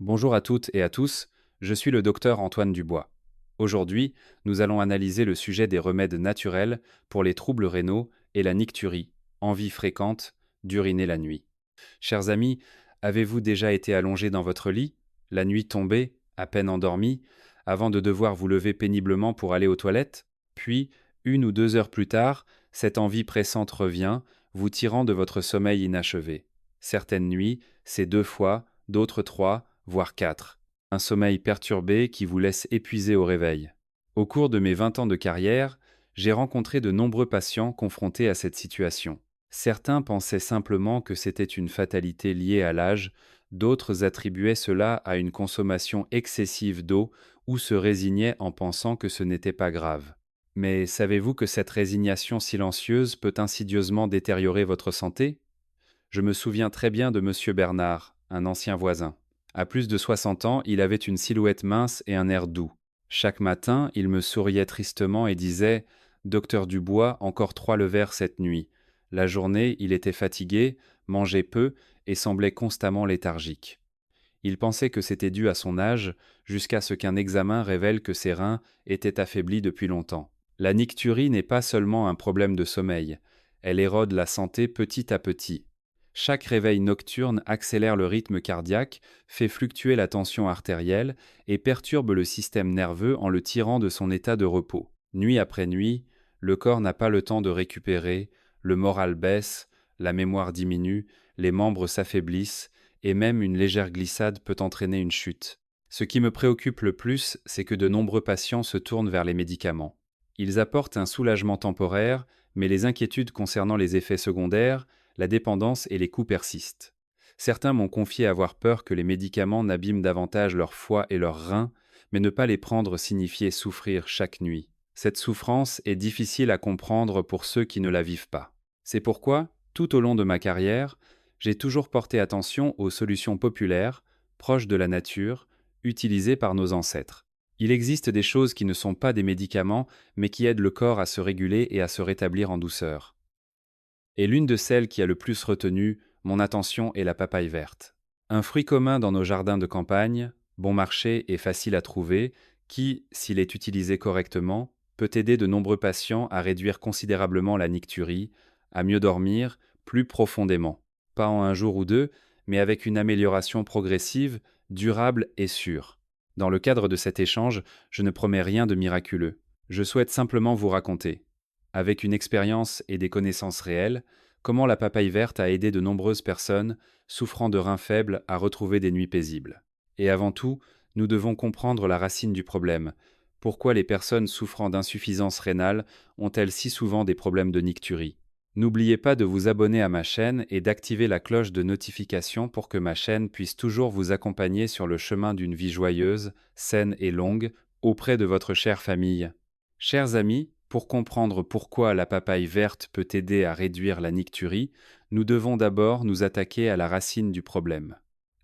Bonjour à toutes et à tous, je suis le docteur Antoine Dubois. Aujourd'hui, nous allons analyser le sujet des remèdes naturels pour les troubles rénaux et la nicturie, envie fréquente d'uriner la nuit. Chers amis, avez-vous déjà été allongé dans votre lit, la nuit tombée, à peine endormi, avant de devoir vous lever péniblement pour aller aux toilettes? Puis, 1 ou 2 heures plus tard, cette envie pressante revient, vous tirant de votre sommeil inachevé. Certaines nuits, c'est 2 fois, d'autres 3, voire 4. Un sommeil perturbé qui vous laisse épuisé au réveil. Au cours de mes 20 ans de carrière, j'ai rencontré de nombreux patients confrontés à cette situation. Certains pensaient simplement que c'était une fatalité liée à l'âge, d'autres attribuaient cela à une consommation excessive d'eau ou se résignaient en pensant que ce n'était pas grave. Mais savez-vous que cette résignation silencieuse peut insidieusement détériorer votre santé? Je me souviens très bien de Monsieur Bernard, un ancien voisin. À plus de 60 ans, il avait une silhouette mince et un air doux. Chaque matin, il me souriait tristement et disait: Docteur Dubois, encore 3 levers cette nuit. La journée, il était fatigué, mangeait peu et semblait constamment léthargique. Il pensait que c'était dû à son âge, jusqu'à ce qu'un examen révèle que ses reins étaient affaiblis depuis longtemps. La nicturie n'est pas seulement un problème de sommeil, elle érode la santé petit à petit. Chaque réveil nocturne accélère le rythme cardiaque, fait fluctuer la tension artérielle et perturbe le système nerveux en le tirant de son état de repos. Nuit après nuit, le corps n'a pas le temps de récupérer, le moral baisse, la mémoire diminue, les membres s'affaiblissent, et même une légère glissade peut entraîner une chute. Ce qui me préoccupe le plus, c'est que de nombreux patients se tournent vers les médicaments. Ils apportent un soulagement temporaire, mais les inquiétudes concernant les effets secondaires, la dépendance et les coûts persistent. Certains m'ont confié avoir peur que les médicaments n'abîment davantage leur foie et leurs reins, mais ne pas les prendre signifiait souffrir chaque nuit. Cette souffrance est difficile à comprendre pour ceux qui ne la vivent pas. C'est pourquoi, tout au long de ma carrière, j'ai toujours porté attention aux solutions populaires, proches de la nature, utilisées par nos ancêtres. Il existe des choses qui ne sont pas des médicaments, mais qui aident le corps à se réguler et à se rétablir en douceur. Et l'une de celles qui a le plus retenu mon attention est la papaye verte. Un fruit commun dans nos jardins de campagne, bon marché et facile à trouver, qui, s'il est utilisé correctement, peut aider de nombreux patients à réduire considérablement la nicturie, à mieux dormir, plus profondément. Pas en un jour ou deux, mais avec une amélioration progressive, durable et sûre. Dans le cadre de cet échange, je ne promets rien de miraculeux. Je souhaite simplement vous raconter, avec une expérience et des connaissances réelles, comment la papaye verte a aidé de nombreuses personnes souffrant de reins faibles à retrouver des nuits paisibles. Et avant tout, nous devons comprendre la racine du problème. Pourquoi les personnes souffrant d'insuffisance rénale ont-elles si souvent des problèmes de nicturie? N'oubliez pas de vous abonner à ma chaîne et d'activer la cloche de notification pour que ma chaîne puisse toujours vous accompagner sur le chemin d'une vie joyeuse, saine et longue, auprès de votre chère famille. Chers amis, pour comprendre pourquoi la papaye verte peut aider à réduire la nicturie, nous devons d'abord nous attaquer à la racine du problème.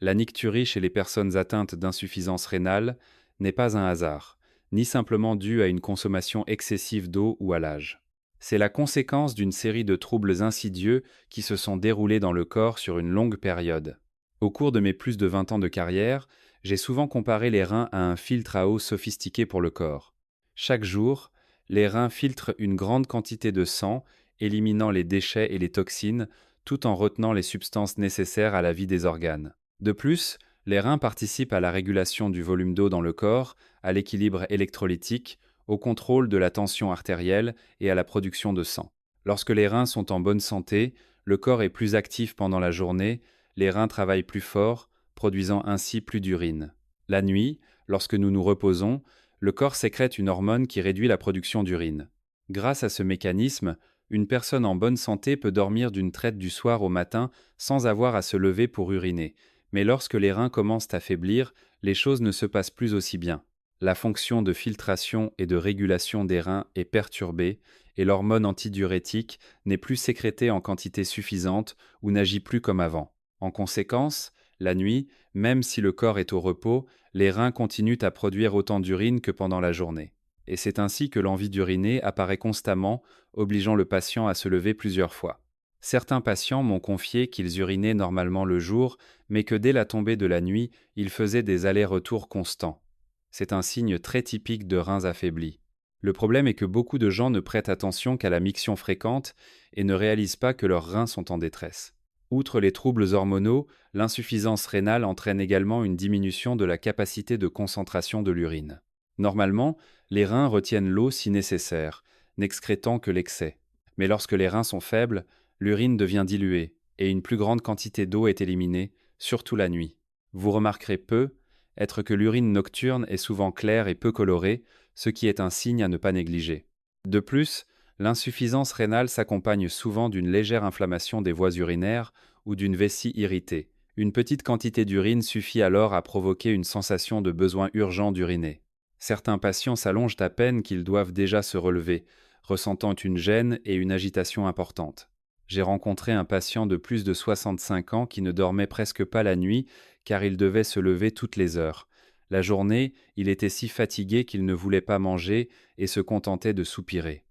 La nicturie chez les personnes atteintes d'insuffisance rénale n'est pas un hasard, ni simplement due à une consommation excessive d'eau ou à l'âge. C'est la conséquence d'une série de troubles insidieux qui se sont déroulés dans le corps sur une longue période. Au cours de mes plus de 20 ans de carrière, j'ai souvent comparé les reins à un filtre à eau sophistiqué pour le corps. Chaque jour, les reins filtrent une grande quantité de sang, éliminant les déchets et les toxines, tout en retenant les substances nécessaires à la vie des organes. De plus, les reins participent à la régulation du volume d'eau dans le corps, à l'équilibre électrolytique, au contrôle de la tension artérielle et à la production de sang. Lorsque les reins sont en bonne santé, le corps est plus actif pendant la journée, les reins travaillent plus fort, produisant ainsi plus d'urine. La nuit, lorsque nous nous reposons, le corps sécrète une hormone qui réduit la production d'urine. Grâce à ce mécanisme, une personne en bonne santé peut dormir d'une traite du soir au matin sans avoir à se lever pour uriner. Mais lorsque les reins commencent à faiblir, les choses ne se passent plus aussi bien. La fonction de filtration et de régulation des reins est perturbée et l'hormone antidiurétique n'est plus sécrétée en quantité suffisante ou n'agit plus comme avant. En conséquence, la nuit, même si le corps est au repos, les reins continuent à produire autant d'urine que pendant la journée. Et c'est ainsi que l'envie d'uriner apparaît constamment, obligeant le patient à se lever plusieurs fois. Certains patients m'ont confié qu'ils urinaient normalement le jour, mais que dès la tombée de la nuit, ils faisaient des allers-retours constants. C'est un signe très typique de reins affaiblis. Le problème est que beaucoup de gens ne prêtent attention qu'à la miction fréquente et ne réalisent pas que leurs reins sont en détresse. Outre les troubles hormonaux, l'insuffisance rénale entraîne également une diminution de la capacité de concentration de l'urine. Normalement, les reins retiennent l'eau si nécessaire, n'excrétant que l'excès. Mais lorsque les reins sont faibles, l'urine devient diluée et une plus grande quantité d'eau est éliminée, surtout la nuit. Vous remarquerez peu être que l'urine nocturne est souvent claire et peu colorée, ce qui est un signe à ne pas négliger. De plus, l'insuffisance rénale s'accompagne souvent d'une légère inflammation des voies urinaires ou d'une vessie irritée. Une petite quantité d'urine suffit alors à provoquer une sensation de besoin urgent d'uriner. Certains patients s'allongent à peine qu'ils doivent déjà se relever, ressentant une gêne et une agitation importante. J'ai rencontré un patient de plus de 65 ans qui ne dormait presque pas la nuit car il devait se lever toutes les heures. La journée, il était si fatigué qu'il ne voulait pas manger et se contentait de soupirer.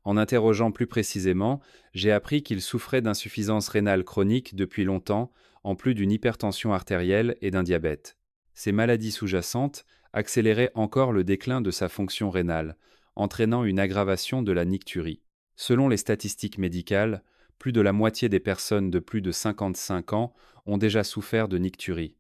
En interrogeant plus précisément, j'ai appris qu'il souffrait d'insuffisance rénale chronique depuis longtemps, en plus d'une hypertension artérielle et d'un diabète. Ces maladies sous-jacentes accéléraient encore le déclin de sa fonction rénale, entraînant une aggravation de la nicturie. Selon les statistiques médicales, plus de la moitié des personnes de plus de 55 ans ont déjà souffert de nicturie.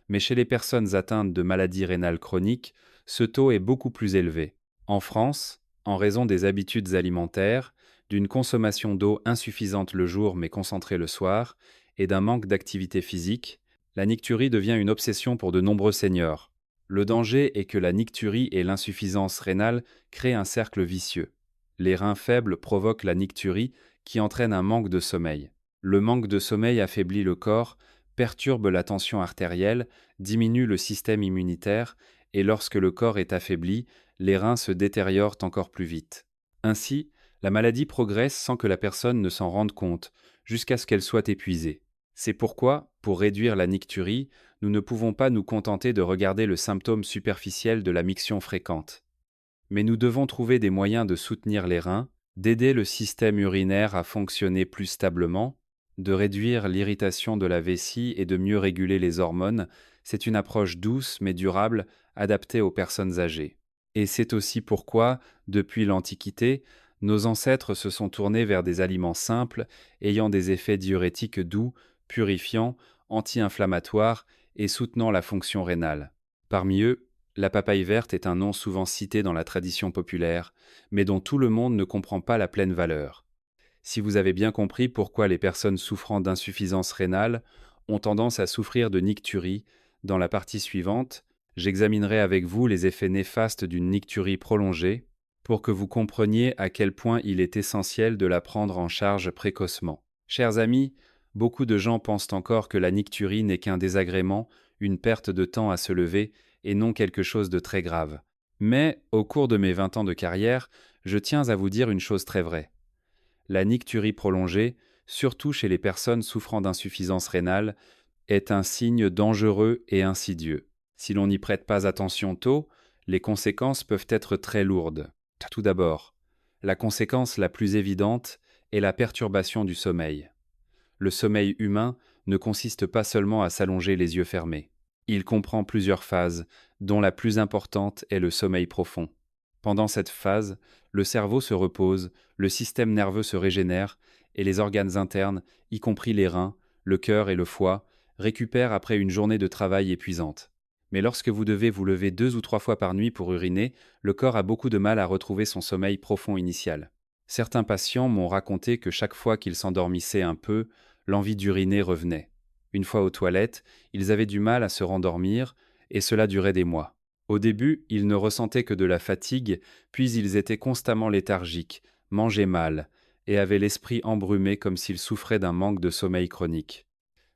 Mais chez les personnes atteintes de maladies rénales chroniques, ce taux est beaucoup plus élevé. En France, en raison des habitudes alimentaires, d'une consommation d'eau insuffisante le jour mais concentrée le soir, et d'un manque d'activité physique, la nicturie devient une obsession pour de nombreux seniors. Le danger est que la nicturie et l'insuffisance rénale créent un cercle vicieux. Les reins faibles provoquent la nicturie qui entraîne un manque de sommeil. Le manque de sommeil affaiblit le corps, perturbe la tension artérielle, diminue le système immunitaire, et lorsque le corps est affaibli, les reins se détériorent encore plus vite. Ainsi, la maladie progresse sans que la personne ne s'en rende compte, jusqu'à ce qu'elle soit épuisée. C'est pourquoi, pour réduire la nicturie, nous ne pouvons pas nous contenter de regarder le symptôme superficiel de la miction fréquente. Mais nous devons trouver des moyens de soutenir les reins, d'aider le système urinaire à fonctionner plus stablement, de réduire l'irritation de la vessie et de mieux réguler les hormones. C'est une approche douce mais durable, adaptée aux personnes âgées. Et c'est aussi pourquoi, depuis l'Antiquité, nos ancêtres se sont tournés vers des aliments simples, ayant des effets diurétiques doux, purifiants, anti-inflammatoires et soutenant la fonction rénale. Parmi eux, la papaye verte est un nom souvent cité dans la tradition populaire, mais dont tout le monde ne comprend pas la pleine valeur. Si vous avez bien compris pourquoi les personnes souffrant d'insuffisance rénale ont tendance à souffrir de nicturie, dans la partie suivante, j'examinerai avec vous les effets néfastes d'une nicturie prolongée pour que vous compreniez à quel point il est essentiel de la prendre en charge précocement. Chers amis, beaucoup de gens pensent encore que la nicturie n'est qu'un désagrément, une perte de temps à se lever et non quelque chose de très grave. Mais, au cours de mes 20 ans de carrière, je tiens à vous dire une chose très vraie. La nicturie prolongée, surtout chez les personnes souffrant d'insuffisance rénale, est un signe dangereux et insidieux. Si l'on n'y prête pas attention tôt, les conséquences peuvent être très lourdes. Tout d'abord, la conséquence la plus évidente est la perturbation du sommeil. Le sommeil humain ne consiste pas seulement à s'allonger les yeux fermés. Il comprend plusieurs phases, dont la plus importante est le sommeil profond. Pendant cette phase, le cerveau se repose, le système nerveux se régénère et les organes internes, y compris les reins, le cœur et le foie, récupèrent après une journée de travail épuisante. Mais lorsque vous devez vous lever 2 ou 3 fois par nuit pour uriner, le corps a beaucoup de mal à retrouver son sommeil profond initial. Certains patients m'ont raconté que chaque fois qu'ils s'endormissaient un peu, l'envie d'uriner revenait. Une fois aux toilettes, ils avaient du mal à se rendormir, et cela durait des mois. Au début, ils ne ressentaient que de la fatigue, puis ils étaient constamment léthargiques, mangeaient mal, et avaient l'esprit embrumé comme s'ils souffraient d'un manque de sommeil chronique.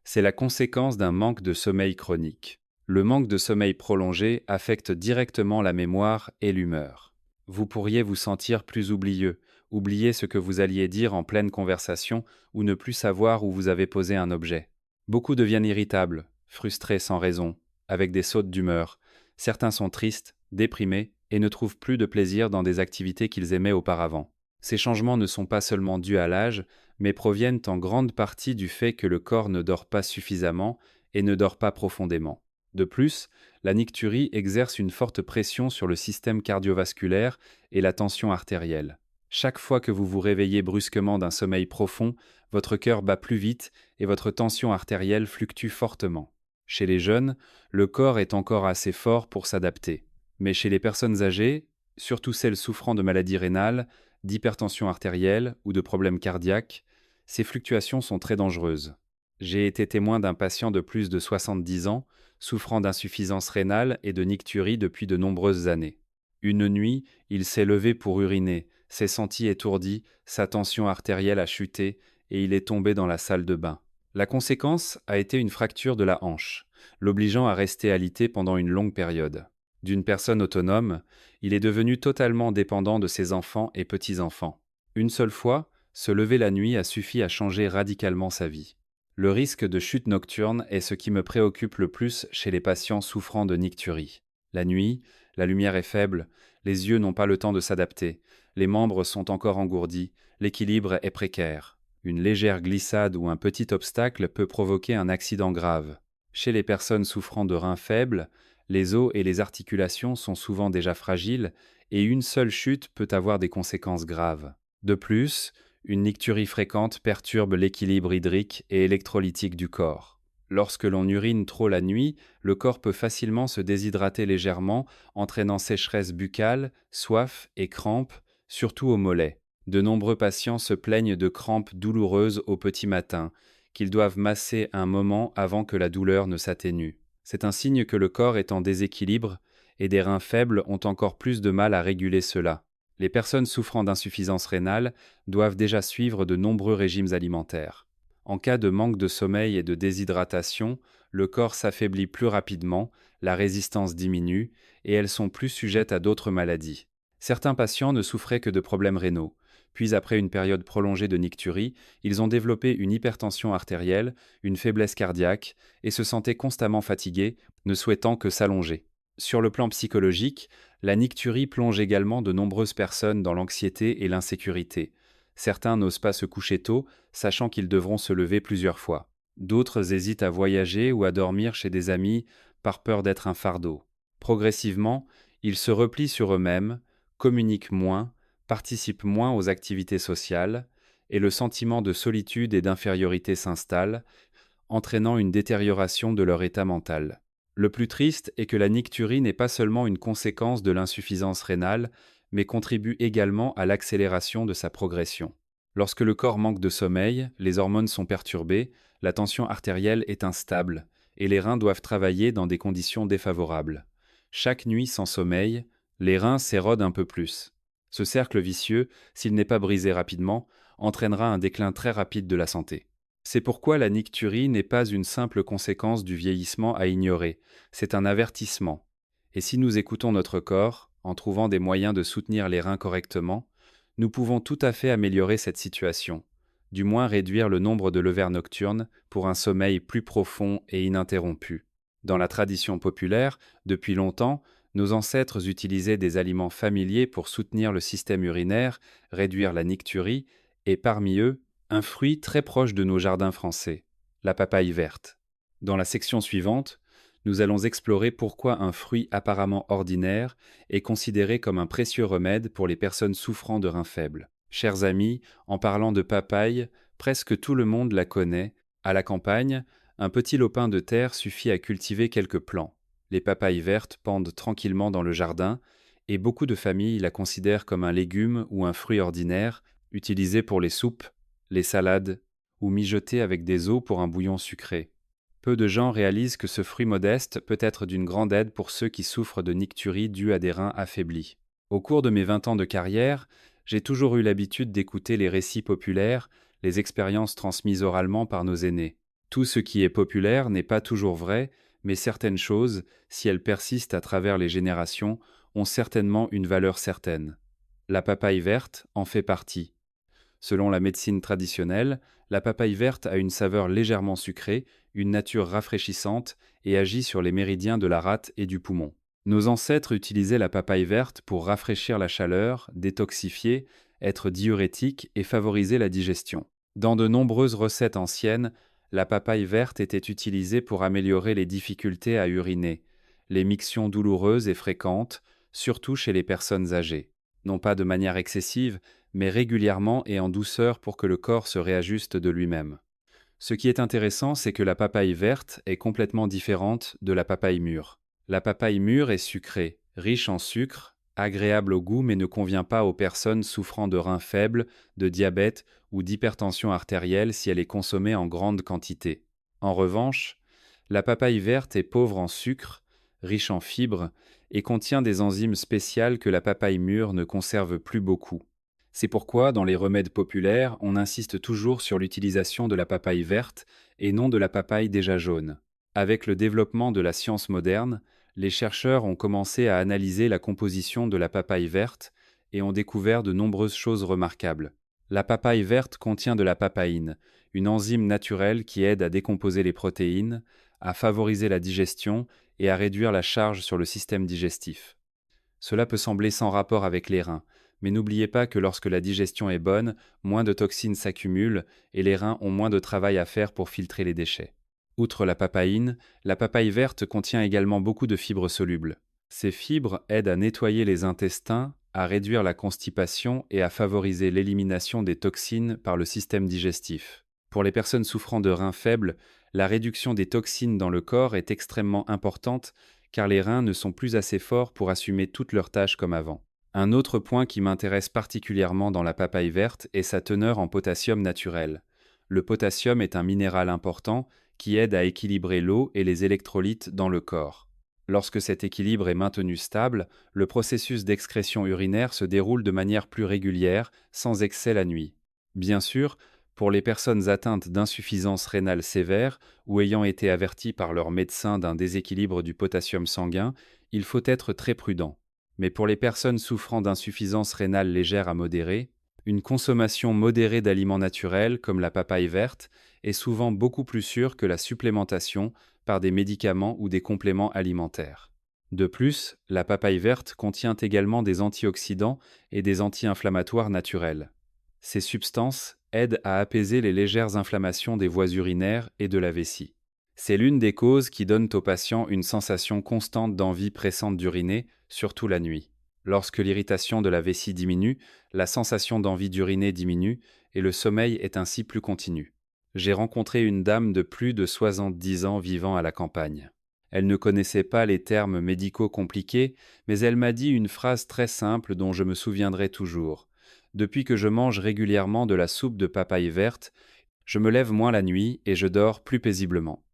C'est la conséquence d'un manque de sommeil chronique. Le manque de sommeil prolongé affecte directement la mémoire et l'humeur. Vous pourriez vous sentir plus oublieux, oublier ce que vous alliez dire en pleine conversation ou ne plus savoir où vous avez posé un objet. Beaucoup deviennent irritables, frustrés sans raison, avec des sautes d'humeur. Certains sont tristes, déprimés et ne trouvent plus de plaisir dans des activités qu'ils aimaient auparavant. Ces changements ne sont pas seulement dus à l'âge, mais proviennent en grande partie du fait que le corps ne dort pas suffisamment et ne dort pas profondément. De plus, la nicturie exerce une forte pression sur le système cardiovasculaire et la tension artérielle. Chaque fois que vous vous réveillez brusquement d'un sommeil profond, votre cœur bat plus vite et votre tension artérielle fluctue fortement. Chez les jeunes, le corps est encore assez fort pour s'adapter. Mais chez les personnes âgées, surtout celles souffrant de maladies rénales, d'hypertension artérielle ou de problèmes cardiaques, ces fluctuations sont très dangereuses. J'ai été témoin d'un patient de plus de 70 ans souffrant d'insuffisance rénale et de nicturie depuis de nombreuses années. Une nuit, il s'est levé pour uriner, s'est senti étourdi, sa tension artérielle a chuté et il est tombé dans la salle de bain. La conséquence a été une fracture de la hanche, l'obligeant à rester alité pendant une longue période. D'une personne autonome, il est devenu totalement dépendant de ses enfants et petits-enfants. Une seule fois, se lever la nuit a suffi à changer radicalement sa vie. Le risque de chute nocturne est ce qui me préoccupe le plus chez les patients souffrant de nicturie. La nuit, la lumière est faible, les yeux n'ont pas le temps de s'adapter, les membres sont encore engourdis, l'équilibre est précaire. Une légère glissade ou un petit obstacle peut provoquer un accident grave. Chez les personnes souffrant de reins faibles, les os et les articulations sont souvent déjà fragiles et une seule chute peut avoir des conséquences graves. De plus, une nicturie fréquente perturbe l'équilibre hydrique et électrolytique du corps. Lorsque l'on urine trop la nuit, le corps peut facilement se déshydrater légèrement, entraînant sécheresse buccale, soif et crampes, surtout au mollet. De nombreux patients se plaignent de crampes douloureuses au petit matin, qu'ils doivent masser un moment avant que la douleur ne s'atténue. C'est un signe que le corps est en déséquilibre et des reins faibles ont encore plus de mal à réguler cela. Les personnes souffrant d'insuffisance rénale doivent déjà suivre de nombreux régimes alimentaires. En cas de manque de sommeil et de déshydratation, le corps s'affaiblit plus rapidement, la résistance diminue et elles sont plus sujettes à d'autres maladies. Certains patients ne souffraient que de problèmes rénaux. Puis après une période prolongée de nicturie, ils ont développé une hypertension artérielle, une faiblesse cardiaque et se sentaient constamment fatigués, ne souhaitant que s'allonger. Sur le plan psychologique, la nicturie plonge également de nombreuses personnes dans l'anxiété et l'insécurité. Certains n'osent pas se coucher tôt, sachant qu'ils devront se lever plusieurs fois. D'autres hésitent à voyager ou à dormir chez des amis par peur d'être un fardeau. Progressivement, ils se replient sur eux-mêmes, communiquent moins, participent moins aux activités sociales, et le sentiment de solitude et d'infériorité s'installe, entraînant une détérioration de leur état mental. Le plus triste est que la nicturie n'est pas seulement une conséquence de l'insuffisance rénale, mais contribue également à l'accélération de sa progression. Lorsque le corps manque de sommeil, les hormones sont perturbées, la tension artérielle est instable, et les reins doivent travailler dans des conditions défavorables. Chaque nuit sans sommeil, les reins s'érodent un peu plus. Ce cercle vicieux, s'il n'est pas brisé rapidement, entraînera un déclin très rapide de la santé. C'est pourquoi la nicturie n'est pas une simple conséquence du vieillissement à ignorer, c'est un avertissement. Et si nous écoutons notre corps, en trouvant des moyens de soutenir les reins correctement, nous pouvons tout à fait améliorer cette situation, du moins réduire le nombre de levers nocturnes pour un sommeil plus profond et ininterrompu. Dans la tradition populaire, depuis longtemps, nos ancêtres utilisaient des aliments familiers pour soutenir le système urinaire, réduire la nicturie, et parmi eux, un fruit très proche de nos jardins français, la papaye verte. Dans la section suivante, nous allons explorer pourquoi un fruit apparemment ordinaire est considéré comme un précieux remède pour les personnes souffrant de reins faibles. Chers amis, en parlant de papaye, presque tout le monde la connaît. À la campagne, un petit lopin de terre suffit à cultiver quelques plants. Les papayes vertes pendent tranquillement dans le jardin, et beaucoup de familles la considèrent comme un légume ou un fruit ordinaire, utilisé pour les soupes, les salades, ou mijoté avec des os pour un bouillon sucré. Peu de gens réalisent que ce fruit modeste peut être d'une grande aide pour ceux qui souffrent de nicturie due à des reins affaiblis. Au cours de mes 20 ans de carrière, j'ai toujours eu l'habitude d'écouter les récits populaires, les expériences transmises oralement par nos aînés. Tout ce qui est populaire n'est pas toujours vrai, mais certaines choses, si elles persistent à travers les générations, ont certainement une valeur certaine. La papaye verte en fait partie. Selon la médecine traditionnelle, la papaye verte a une saveur légèrement sucrée, une nature rafraîchissante et agit sur les méridiens de la rate et du poumon. Nos ancêtres utilisaient la papaye verte pour rafraîchir la chaleur, détoxifier, être diurétique et favoriser la digestion. Dans de nombreuses recettes anciennes, la papaye verte était utilisée pour améliorer les difficultés à uriner, les mictions douloureuses et fréquentes, surtout chez les personnes âgées. Non pas de manière excessive, mais régulièrement et en douceur pour que le corps se réajuste de lui-même. Ce qui est intéressant, c'est que la papaye verte est complètement différente de la papaye mûre. La papaye mûre est sucrée, riche en sucre, agréable au goût mais ne convient pas aux personnes souffrant de reins faibles, de diabète ou d'hypertension artérielle si elle est consommée en grande quantité. En revanche, la papaye verte est pauvre en sucre, riche en fibres et contient des enzymes spéciales que la papaye mûre ne conserve plus beaucoup. C'est pourquoi, dans les remèdes populaires, on insiste toujours sur l'utilisation de la papaye verte et non de la papaye déjà jaune. Avec le développement de la science moderne, les chercheurs ont commencé à analyser la composition de la papaye verte et ont découvert de nombreuses choses remarquables. La papaye verte contient de la papaïne, une enzyme naturelle qui aide à décomposer les protéines, à favoriser la digestion et à réduire la charge sur le système digestif. Cela peut sembler sans rapport avec les reins, mais n'oubliez pas que lorsque la digestion est bonne, moins de toxines s'accumulent et les reins ont moins de travail à faire pour filtrer les déchets. Outre la papaïne, la papaye verte contient également beaucoup de fibres solubles. Ces fibres aident à nettoyer les intestins, à réduire la constipation et à favoriser l'élimination des toxines par le système digestif. Pour les personnes souffrant de reins faibles, la réduction des toxines dans le corps est extrêmement importante car les reins ne sont plus assez forts pour assumer toutes leurs tâches comme avant. Un autre point qui m'intéresse particulièrement dans la papaye verte est sa teneur en potassium naturel. Le potassium est un minéral important qui aide à équilibrer l'eau et les électrolytes dans le corps. Lorsque cet équilibre est maintenu stable, le processus d'excrétion urinaire se déroule de manière plus régulière, sans excès la nuit. Bien sûr, pour les personnes atteintes d'insuffisance rénale sévère ou ayant été averties par leur médecin d'un déséquilibre du potassium sanguin, il faut être très prudent. Mais pour les personnes souffrant d'insuffisance rénale légère à modérée, une consommation modérée d'aliments naturels comme la papaye verte est souvent beaucoup plus sûre que la supplémentation par des médicaments ou des compléments alimentaires. De plus, la papaye verte contient également des antioxydants et des anti-inflammatoires naturels. Ces substances aident à apaiser les légères inflammations des voies urinaires et de la vessie. C'est l'une des causes qui donnent aux patients une sensation constante d'envie pressante d'uriner, surtout la nuit. Lorsque l'irritation de la vessie diminue, la sensation d'envie d'uriner diminue et le sommeil est ainsi plus continu. J'ai rencontré une dame de plus de 70 ans vivant à la campagne. Elle ne connaissait pas les termes médicaux compliqués, mais elle m'a dit une phrase très simple dont je me souviendrai toujours. Depuis que je mange régulièrement de la soupe de papaye verte, je me lève moins la nuit et je dors plus paisiblement.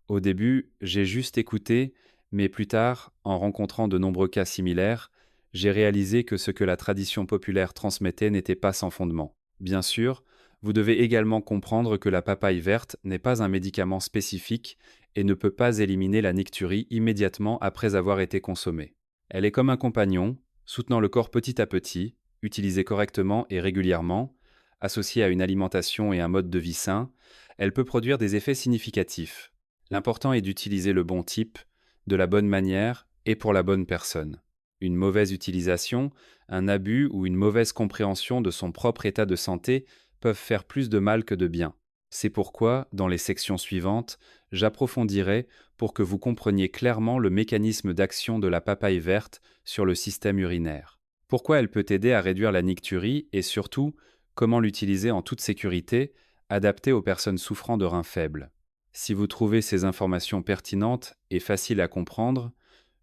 Au début, j'ai juste écouté, mais plus tard, en rencontrant de nombreux cas similaires, j'ai réalisé que ce que la tradition populaire transmettait n'était pas sans fondement. Bien sûr, vous devez également comprendre que la papaye verte n'est pas un médicament spécifique et ne peut pas éliminer la nicturie immédiatement après avoir été consommée. Elle est comme un compagnon, soutenant le corps petit à petit, utilisée correctement et régulièrement, associée à une alimentation et un mode de vie sain, elle peut produire des effets significatifs. L'important est d'utiliser le bon type, de la bonne manière et pour la bonne personne. Une mauvaise utilisation, un abus ou une mauvaise compréhension de son propre état de santé peuvent faire plus de mal que de bien. C'est pourquoi, dans les sections suivantes, j'approfondirai pour que vous compreniez clairement le mécanisme d'action de la papaye verte sur le système urinaire. Pourquoi elle peut aider à réduire la nicturie et surtout, comment l'utiliser en toute sécurité, adaptée aux personnes souffrant de reins faibles. Si vous trouvez ces informations pertinentes et faciles à comprendre,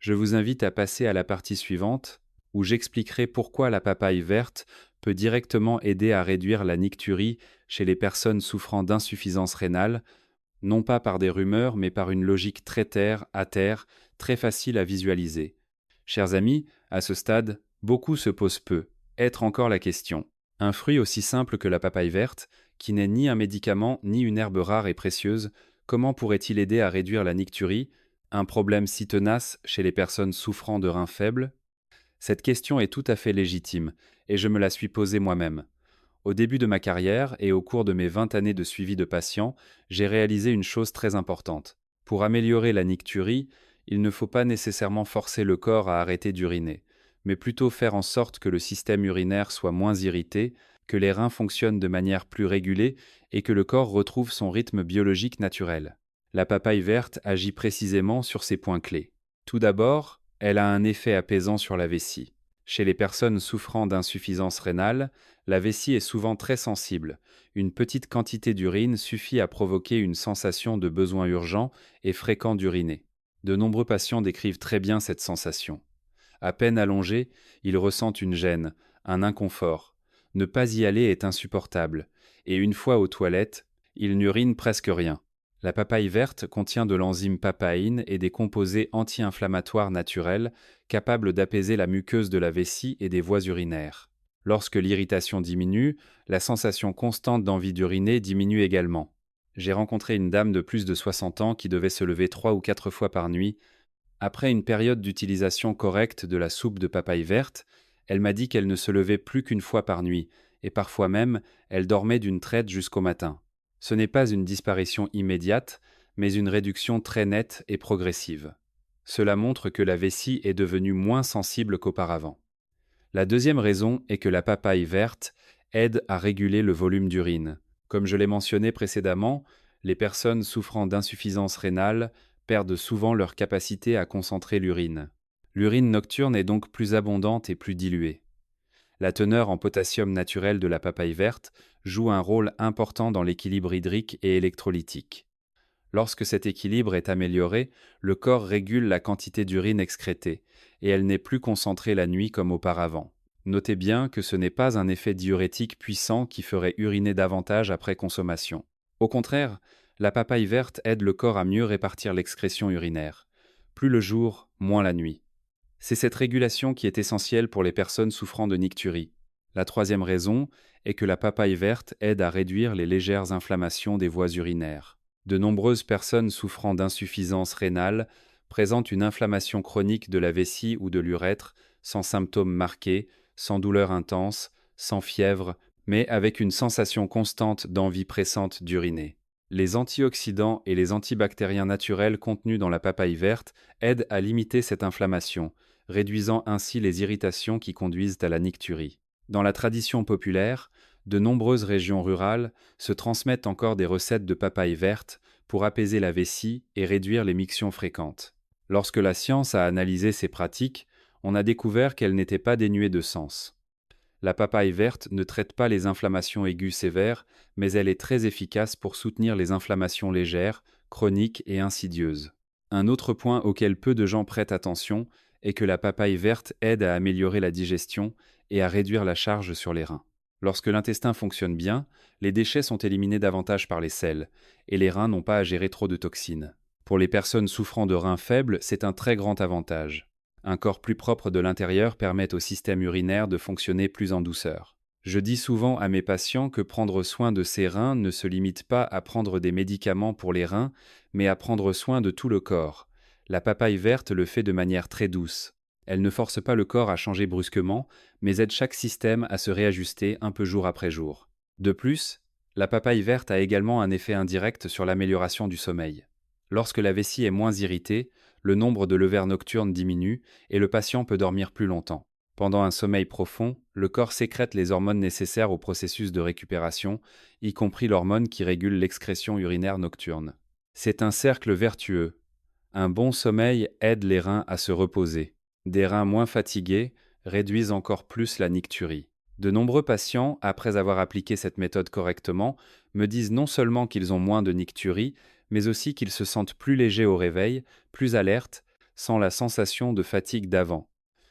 je vous invite à passer à la partie suivante, où j'expliquerai pourquoi la papaye verte peut directement aider à réduire la nicturie chez les personnes souffrant d'insuffisance rénale, non pas par des rumeurs, mais par une logique très terre à terre, très facile à visualiser. Chers amis, à ce stade, beaucoup se posent peu. Être encore la question. Un fruit aussi simple que la papaye verte, qui n'est ni un médicament ni une herbe rare et précieuse, comment pourrait-il aider à réduire la nicturie, un problème si tenace chez les personnes souffrant de reins faibles? Cette question est tout à fait légitime, et je me la suis posée moi-même. Au début de ma carrière et au cours de mes 20 années de suivi de patients, j'ai réalisé une chose très importante. Pour améliorer la nicturie, il ne faut pas nécessairement forcer le corps à arrêter d'uriner, mais plutôt faire en sorte que le système urinaire soit moins irrité, que les reins fonctionnent de manière plus régulée et que le corps retrouve son rythme biologique naturel. La papaye verte agit précisément sur ces points clés. Tout d'abord, elle a un effet apaisant sur la vessie. Chez les personnes souffrant d'insuffisance rénale, la vessie est souvent très sensible. Une petite quantité d'urine suffit à provoquer une sensation de besoin urgent et fréquent d'uriner. De nombreux patients décrivent très bien cette sensation. À peine allongés, ils ressentent une gêne, un inconfort. Ne pas y aller est insupportable, et une fois aux toilettes, ils n'urinent presque rien. La papaye verte contient de l'enzyme papaïne et des composés anti-inflammatoires naturels capables d'apaiser la muqueuse de la vessie et des voies urinaires. Lorsque l'irritation diminue, la sensation constante d'envie d'uriner diminue également. J'ai rencontré une dame de plus de 60 ans qui devait se lever 3 ou 4 fois par nuit. Après une période d'utilisation correcte de la soupe de papaye verte, elle m'a dit qu'elle ne se levait plus qu'une fois par nuit, et parfois même, elle dormait d'une traite jusqu'au matin. Ce n'est pas une disparition immédiate, mais une réduction très nette et progressive. Cela montre que la vessie est devenue moins sensible qu'auparavant. La deuxième raison est que la papaye verte aide à réguler le volume d'urine. Comme je l'ai mentionné précédemment, les personnes souffrant d'insuffisance rénale perdent souvent leur capacité à concentrer l'urine. L'urine nocturne est donc plus abondante et plus diluée. La teneur en potassium naturel de la papaye verte joue un rôle important dans l'équilibre hydrique et électrolytique. Lorsque cet équilibre est amélioré, le corps régule la quantité d'urine excrétée, et elle n'est plus concentrée la nuit comme auparavant. Notez bien que ce n'est pas un effet diurétique puissant qui ferait uriner davantage après consommation. Au contraire, la papaye verte aide le corps à mieux répartir l'excrétion urinaire. Plus le jour, moins la nuit. C'est cette régulation qui est essentielle pour les personnes souffrant de nicturie. La troisième raison est que la papaye verte aide à réduire les légères inflammations des voies urinaires. De nombreuses personnes souffrant d'insuffisance rénale présentent une inflammation chronique de la vessie ou de l'urètre, sans symptômes marqués, sans douleur intense, sans fièvre, mais avec une sensation constante d'envie pressante d'uriner. Les antioxydants et les antibactériens naturels contenus dans la papaye verte aident à limiter cette inflammation, réduisant ainsi les irritations qui conduisent à la nicturie. Dans la tradition populaire, de nombreuses régions rurales se transmettent encore des recettes de papaye verte pour apaiser la vessie et réduire les mictions fréquentes. Lorsque la science a analysé ces pratiques, on a découvert qu'elles n'étaient pas dénuées de sens. La papaye verte ne traite pas les inflammations aiguës sévères, mais elle est très efficace pour soutenir les inflammations légères, chroniques et insidieuses. Un autre point auquel peu de gens prêtent attention est que la papaye verte aide à améliorer la digestion et à réduire la charge sur les reins. Lorsque l'intestin fonctionne bien, les déchets sont éliminés davantage par les selles, et les reins n'ont pas à gérer trop de toxines. Pour les personnes souffrant de reins faibles, c'est un très grand avantage. Un corps plus propre de l'intérieur permet au système urinaire de fonctionner plus en douceur. Je dis souvent à mes patients que prendre soin de ses reins ne se limite pas à prendre des médicaments pour les reins, mais à prendre soin de tout le corps. La papaye verte le fait de manière très douce. Elle ne force pas le corps à changer brusquement, mais aide chaque système à se réajuster un peu jour après jour. De plus, la papaye verte a également un effet indirect sur l'amélioration du sommeil. Lorsque la vessie est moins irritée, le nombre de levères nocturnes diminue et le patient peut dormir plus longtemps. Pendant un sommeil profond, le corps sécrète les hormones nécessaires au processus de récupération, y compris l'hormone qui régule l'excrétion urinaire nocturne. C'est un cercle vertueux. Un bon sommeil aide les reins à se reposer. Des reins moins fatigués réduisent encore plus la nicturie. De nombreux patients, après avoir appliqué cette méthode correctement, me disent non seulement qu'ils ont moins de nicturie, mais aussi qu'ils se sentent plus légers au réveil, plus alertes, sans la sensation de fatigue d'avant.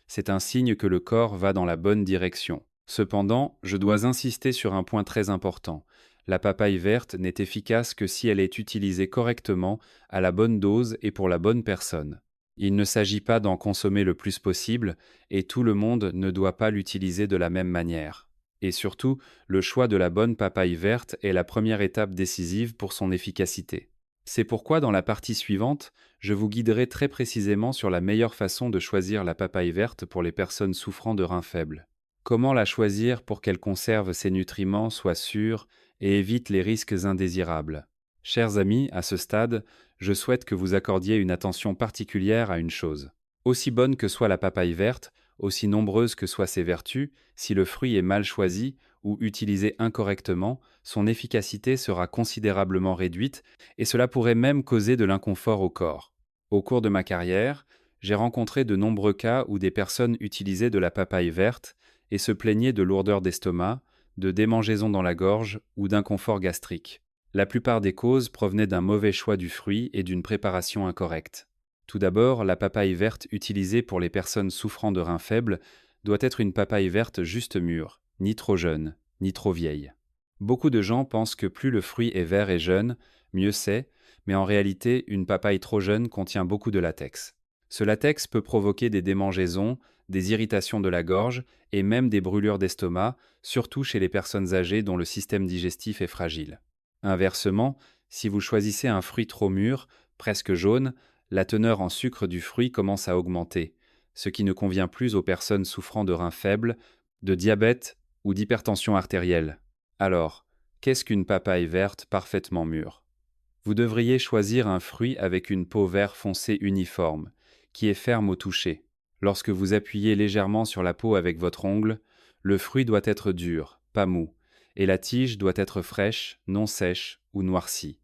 C'est un signe que le corps va dans la bonne direction. Cependant, je dois insister sur un point très important. La papaye verte n'est efficace que si elle est utilisée correctement, à la bonne dose et pour la bonne personne. Il ne s'agit pas d'en consommer le plus possible, et tout le monde ne doit pas l'utiliser de la même manière. Et surtout, le choix de la bonne papaye verte est la première étape décisive pour son efficacité. C'est pourquoi dans la partie suivante, je vous guiderai très précisément sur la meilleure façon de choisir la papaye verte pour les personnes souffrant de reins faibles. Comment la choisir pour qu'elle conserve ses nutriments, soit sûre et évite les risques indésirables. Chers amis, à ce stade, je souhaite que vous accordiez une attention particulière à une chose. Aussi bonne que soit la papaye verte, Aussi nombreuses que soient ses vertus, si le fruit est mal choisi ou utilisé incorrectement, son efficacité sera considérablement réduite et cela pourrait même causer de l'inconfort au corps. Au cours de ma carrière, j'ai rencontré de nombreux cas où des personnes utilisaient de la papaye verte et se plaignaient de lourdeur d'estomac, de démangeaisons dans la gorge ou d'inconfort gastrique. La plupart des causes provenaient d'un mauvais choix du fruit et d'une préparation incorrecte. Tout d'abord, la papaye verte utilisée pour les personnes souffrant de reins faibles doit être une papaye verte juste mûre, ni trop jeune, ni trop vieille. Beaucoup de gens pensent que plus le fruit est vert et jeune, mieux c'est, mais en réalité, une papaye trop jeune contient beaucoup de latex. Ce latex peut provoquer des démangeaisons, des irritations de la gorge et même des brûlures d'estomac, surtout chez les personnes âgées dont le système digestif est fragile. Inversement, si vous choisissez un fruit trop mûr, presque jaune, la teneur en sucre du fruit commence à augmenter, ce qui ne convient plus aux personnes souffrant de reins faibles, de diabète ou d'hypertension artérielle. Alors, qu'est-ce qu'une papaye verte parfaitement mûre? Vous devriez choisir un fruit avec une peau vert foncé uniforme, qui est ferme au toucher. Lorsque vous appuyez légèrement sur la peau avec votre ongle, le fruit doit être dur, pas mou, et la tige doit être fraîche, non sèche ou noircie.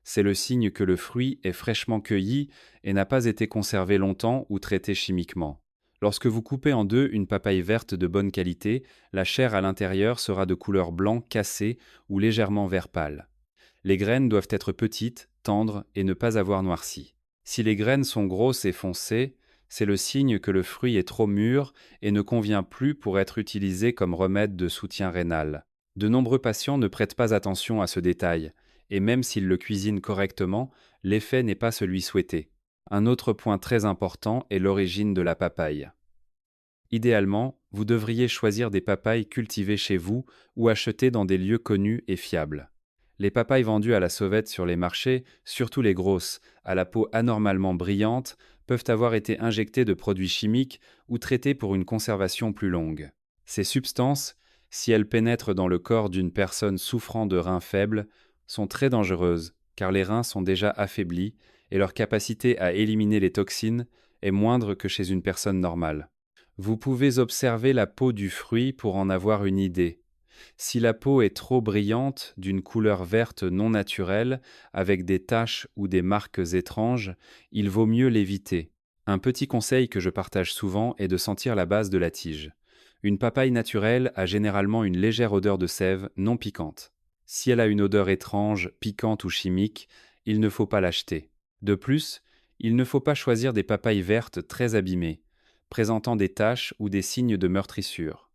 C'est le signe que le fruit est fraîchement cueilli et n'a pas été conservé longtemps ou traité chimiquement. Lorsque vous coupez en deux une papaye verte de bonne qualité, la chair à l'intérieur sera de couleur blanc cassé ou légèrement vert pâle. Les graines doivent être petites, tendres et ne pas avoir noirci. Si les graines sont grosses et foncées, c'est le signe que le fruit est trop mûr et ne convient plus pour être utilisé comme remède de soutien rénal. De nombreux patients ne prêtent pas attention à ce détail, et même s'ils le cuisinent correctement, l'effet n'est pas celui souhaité. Un autre point très important est l'origine de la papaye. Idéalement, vous devriez choisir des papayes cultivées chez vous ou achetées dans des lieux connus et fiables. Les papayes vendues à la sauvette sur les marchés, surtout les grosses, à la peau anormalement brillante, peuvent avoir été injectées de produits chimiques ou traitées pour une conservation plus longue. Ces substances, si elles pénètrent dans le corps d'une personne souffrant de reins faibles, sont très dangereuses car les reins sont déjà affaiblis et leur capacité à éliminer les toxines est moindre que chez une personne normale. Vous pouvez observer la peau du fruit pour en avoir une idée. Si la peau est trop brillante, d'une couleur verte non naturelle, avec des taches ou des marques étranges, il vaut mieux l'éviter. Un petit conseil que je partage souvent est de sentir la base de la tige. Une papaye naturelle a généralement une légère odeur de sève non piquante. Si elle a une odeur étrange, piquante ou chimique, il ne faut pas l'acheter. De plus, il ne faut pas choisir des papayes vertes très abîmées, présentant des taches ou des signes de meurtrissure.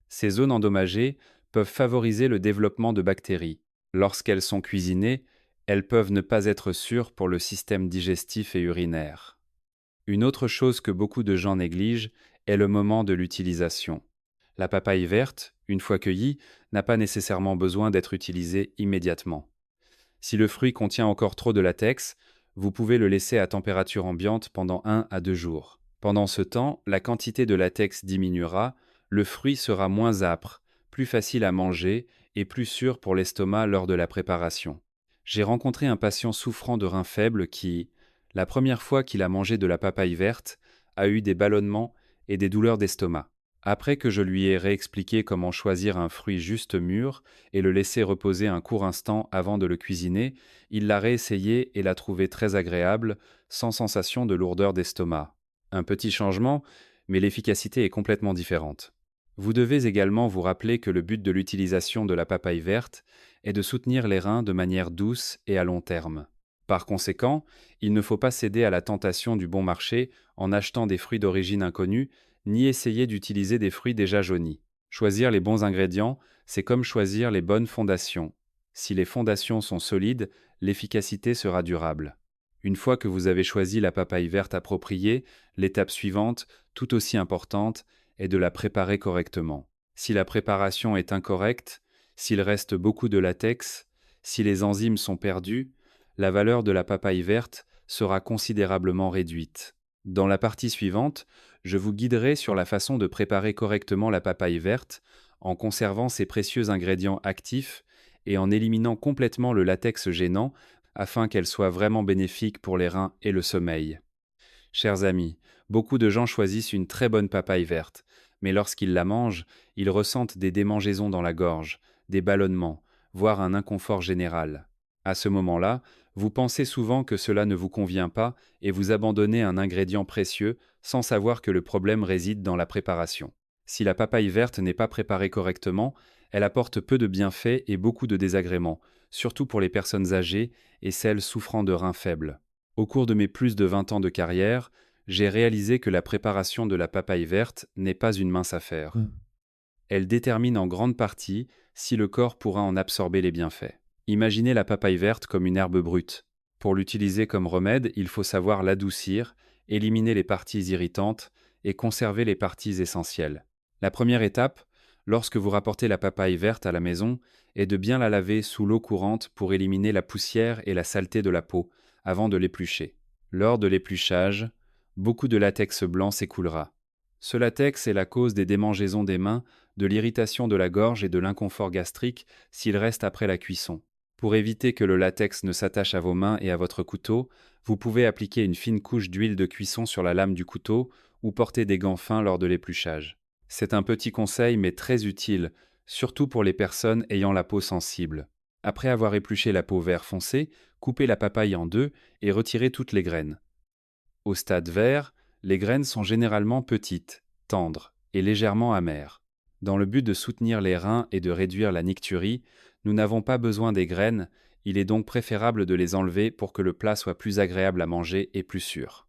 Ces zones endommagées peuvent favoriser le développement de bactéries. Lorsqu'elles sont cuisinées, elles peuvent ne pas être sûres pour le système digestif et urinaire. Une autre chose que beaucoup de gens négligent est le moment de l'utilisation. La papaye verte, une fois cueillie, n'a pas nécessairement besoin d'être utilisée immédiatement. Si le fruit contient encore trop de latex, vous pouvez le laisser à température ambiante pendant 1 à 2 jours. Pendant ce temps, la quantité de latex diminuera, le fruit sera moins âpre, plus facile à manger et plus sûr pour l'estomac lors de la préparation. J'ai rencontré un patient souffrant de reins faibles qui, la première fois qu'il a mangé de la papaye verte, a eu des ballonnements et des douleurs d'estomac. Après que je lui ai réexpliqué comment choisir un fruit juste mûr et le laisser reposer un court instant avant de le cuisiner, il l'a réessayé et l'a trouvé très agréable, sans sensation de lourdeur d'estomac. Un petit changement, mais l'efficacité est complètement différente. Vous devez également vous rappeler que le but de l'utilisation de la papaye verte est de soutenir les reins de manière douce et à long terme. Par conséquent, il ne faut pas céder à la tentation du bon marché en achetant des fruits d'origine inconnue, ni essayer d'utiliser des fruits déjà jaunis. Choisir les bons ingrédients, c'est comme choisir les bonnes fondations. Si les fondations sont solides, l'efficacité sera durable. Une fois que vous avez choisi la papaye verte appropriée, l'étape suivante, tout aussi importante, est de la préparer correctement. Si la préparation est incorrecte, s'il reste beaucoup de latex, si les enzymes sont perdues, la valeur de la papaye verte sera considérablement réduite. Dans la partie suivante, je vous guiderai sur la façon de préparer correctement la papaye verte en conservant ses précieux ingrédients actifs et en éliminant complètement le latex gênant afin qu'elle soit vraiment bénéfique pour les reins et le sommeil. Chers amis, beaucoup de gens choisissent une très bonne papaye verte, mais lorsqu'ils la mangent, ils ressentent des démangeaisons dans la gorge, des ballonnements, voire un inconfort général. À ce moment-là, vous pensez souvent que cela ne vous convient pas et vous abandonnez un ingrédient précieux sans savoir que le problème réside dans la préparation. Si la papaye verte n'est pas préparée correctement, elle apporte peu de bienfaits et beaucoup de désagréments, surtout pour les personnes âgées et celles souffrant de reins faibles. Au cours de mes plus de 20 ans de carrière, j'ai réalisé que la préparation de la papaye verte n'est pas une mince affaire. Elle détermine en grande partie si le corps pourra en absorber les bienfaits. Imaginez la papaye verte comme une herbe brute. Pour l'utiliser comme remède, il faut savoir l'adoucir, éliminer les parties irritantes et conserver les parties essentielles. La première étape, lorsque vous rapportez la papaye verte à la maison, est de bien la laver sous l'eau courante pour éliminer la poussière et la saleté de la peau, avant de l'éplucher. Lors de l'épluchage, beaucoup de latex blanc s'écoulera. Ce latex est la cause des démangeaisons des mains, de l'irritation de la gorge et de l'inconfort gastrique s'il reste après la cuisson. Pour éviter que le latex ne s'attache à vos mains et à votre couteau, vous pouvez appliquer une fine couche d'huile de cuisson sur la lame du couteau ou porter des gants fins lors de l'épluchage. C'est un petit conseil mais très utile, surtout pour les personnes ayant la peau sensible. Après avoir épluché la peau vert foncé, coupez la papaye en deux et retirez toutes les graines. Au stade vert, les graines sont généralement petites, tendres et légèrement amères. Dans le but de soutenir les reins et de réduire la nicturie, nous n'avons pas besoin des graines, il est donc préférable de les enlever pour que le plat soit plus agréable à manger et plus sûr.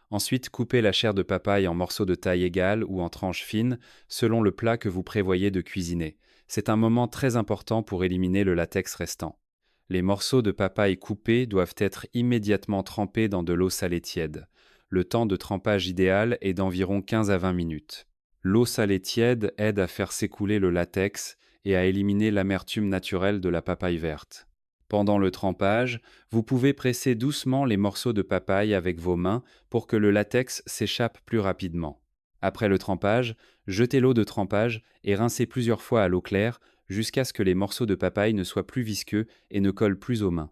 Ensuite, coupez la chair de papaye en morceaux de taille égale ou en tranches fines, selon le plat que vous prévoyez de cuisiner. C'est un moment très important pour éliminer le latex restant. Les morceaux de papaye coupés doivent être immédiatement trempés dans de l'eau salée tiède. Le temps de trempage idéal est d'environ 15 à 20 minutes. L'eau salée tiède aide à faire s'écouler le latex et à éliminer l'amertume naturelle de la papaye verte. Pendant le trempage, vous pouvez presser doucement les morceaux de papaye avec vos mains pour que le latex s'échappe plus rapidement. Après le trempage, jetez l'eau de trempage et rincez plusieurs fois à l'eau claire jusqu'à ce que les morceaux de papaye ne soient plus visqueux et ne collent plus aux mains.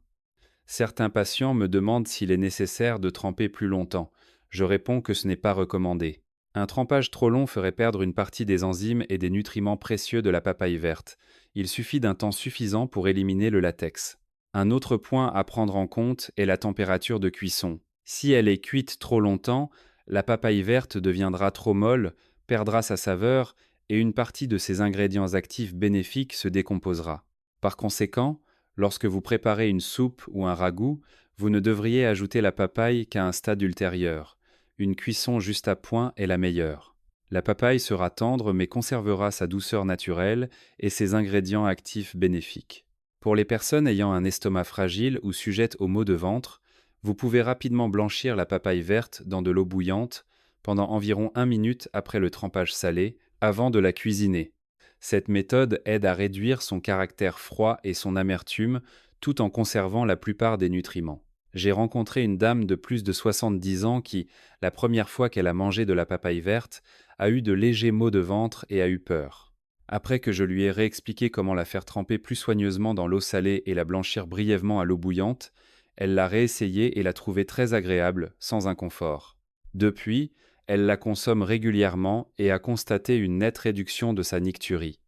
Certains patients me demandent s'il est nécessaire de tremper plus longtemps. Je réponds que ce n'est pas recommandé. Un trempage trop long ferait perdre une partie des enzymes et des nutriments précieux de la papaye verte. Il suffit d'un temps suffisant pour éliminer le latex. Un autre point à prendre en compte est la température de cuisson. Si elle est cuite trop longtemps, la papaye verte deviendra trop molle, perdra sa saveur et une partie de ses ingrédients actifs bénéfiques se décomposera. Par conséquent, lorsque vous préparez une soupe ou un ragoût, vous ne devriez ajouter la papaye qu'à un stade ultérieur. Une cuisson juste à point est la meilleure. La papaye sera tendre mais conservera sa douceur naturelle et ses ingrédients actifs bénéfiques. Pour les personnes ayant un estomac fragile ou sujettes aux maux de ventre, vous pouvez rapidement blanchir la papaye verte dans de l'eau bouillante pendant environ 1 minute après le trempage salé, avant de la cuisiner. Cette méthode aide à réduire son caractère froid et son amertume tout en conservant la plupart des nutriments. J'ai rencontré une dame de plus de 70 ans qui, la première fois qu'elle a mangé de la papaye verte, a eu de légers maux de ventre et a eu peur. Après que je lui ai réexpliqué comment la faire tremper plus soigneusement dans l'eau salée et la blanchir brièvement à l'eau bouillante, elle l'a réessayée et l'a trouvée très agréable, sans inconfort. Depuis, elle la consomme régulièrement et a constaté une nette réduction de sa nicturie.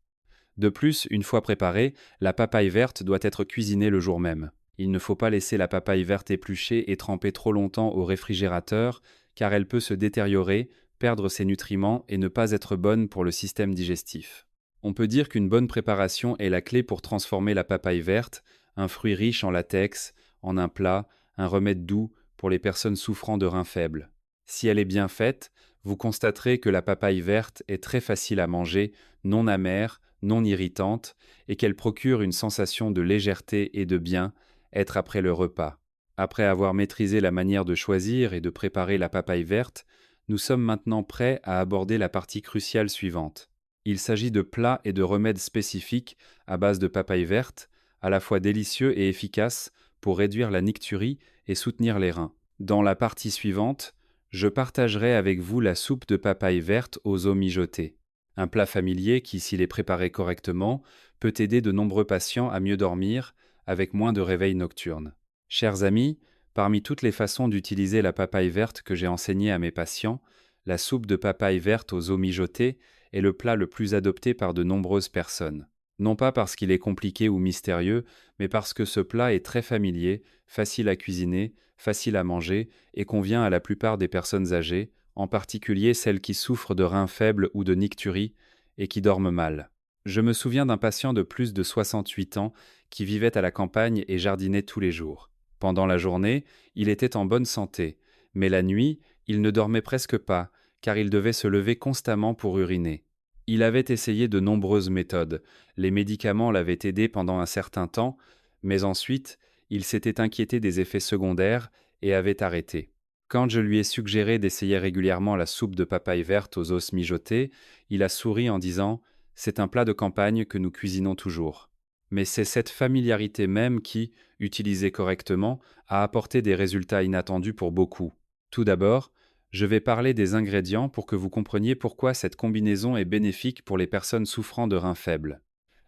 De plus, une fois préparée, la papaye verte doit être cuisinée le jour même. Il ne faut pas laisser la papaye verte épluchée et trempée trop longtemps au réfrigérateur, car elle peut se détériorer, perdre ses nutriments et ne pas être bonne pour le système digestif. On peut dire qu'une bonne préparation est la clé pour transformer la papaye verte, un fruit riche en latex, en un plat, un remède doux pour les personnes souffrant de reins faibles. Si elle est bien faite, vous constaterez que la papaye verte est très facile à manger, non amère, non irritante, et qu'elle procure une sensation de légèreté et de bien, être après le repas. Après avoir maîtrisé la manière de choisir et de préparer la papaye verte, nous sommes maintenant prêts à aborder la partie cruciale suivante. Il s'agit de plats et de remèdes spécifiques à base de papaye verte, à la fois délicieux et efficaces pour réduire la nicturie et soutenir les reins. Dans la partie suivante, je partagerai avec vous la soupe de papaye verte aux os mijotés. Un plat familier qui, s'il est préparé correctement, peut aider de nombreux patients à mieux dormir avec moins de réveils nocturnes. Chers amis, Parmi toutes les façons d'utiliser la papaye verte que j'ai enseignées à mes patients, la soupe de papaye verte aux os mijotées est le plat le plus adopté par de nombreuses personnes. Non pas parce qu'il est compliqué ou mystérieux, mais parce que ce plat est très familier, facile à cuisiner, facile à manger et convient à la plupart des personnes âgées, en particulier celles qui souffrent de reins faibles ou de nicturie et qui dorment mal. Je me souviens d'un patient de plus de 68 ans qui vivait à la campagne et jardinait tous les jours. Pendant la journée, il était en bonne santé, mais la nuit, il ne dormait presque pas, car il devait se lever constamment pour uriner. Il avait essayé de nombreuses méthodes, les médicaments l'avaient aidé pendant un certain temps, mais ensuite, il s'était inquiété des effets secondaires et avait arrêté. Quand je lui ai suggéré d'essayer régulièrement la soupe de papaye verte aux os mijotés, il a souri en disant « C'est un plat de campagne que nous cuisinons toujours ». Mais c'est cette familiarité même qui, utilisée correctement, a apporté des résultats inattendus pour beaucoup. Tout d'abord, je vais parler des ingrédients pour que vous compreniez pourquoi cette combinaison est bénéfique pour les personnes souffrant de reins faibles.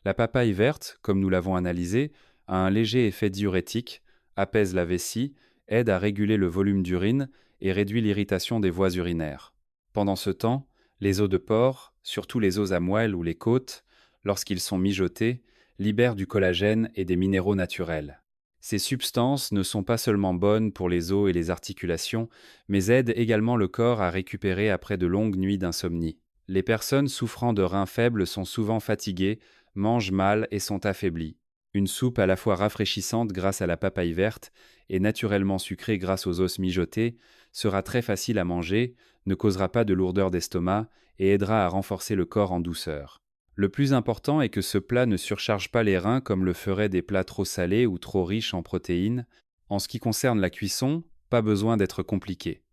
La papaye verte, comme nous l'avons analysé, a un léger effet diurétique, apaise la vessie, aide à réguler le volume d'urine et réduit l'irritation des voies urinaires. Pendant ce temps, les os de porc, surtout les os à moelle ou les côtes, lorsqu'ils sont mijotés, libèrent du collagène et des minéraux naturels. Ces substances ne sont pas seulement bonnes pour les os et les articulations, mais aident également le corps à récupérer après de longues nuits d'insomnie. Les personnes souffrant de reins faibles sont souvent fatiguées, mangent mal et sont affaiblies. Une soupe à la fois rafraîchissante grâce à la papaye verte et naturellement sucrée grâce aux os mijotés sera très facile à manger, ne causera pas de lourdeur d'estomac et aidera à renforcer le corps en douceur. Le plus important est que ce plat ne surcharge pas les reins comme le feraient des plats trop salés ou trop riches en protéines. En ce qui concerne la cuisson, pas besoin d'être compliqué.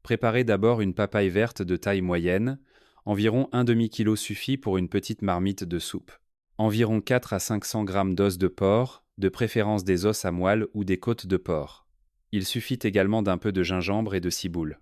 Préparez d'abord une papaye verte de taille moyenne. Environ un demi-kilo suffit pour une petite marmite de soupe. Environ 4 à 500 g d'os de porc, de préférence des os à moelle ou des côtes de porc. Il suffit également d'un peu de gingembre et de ciboule.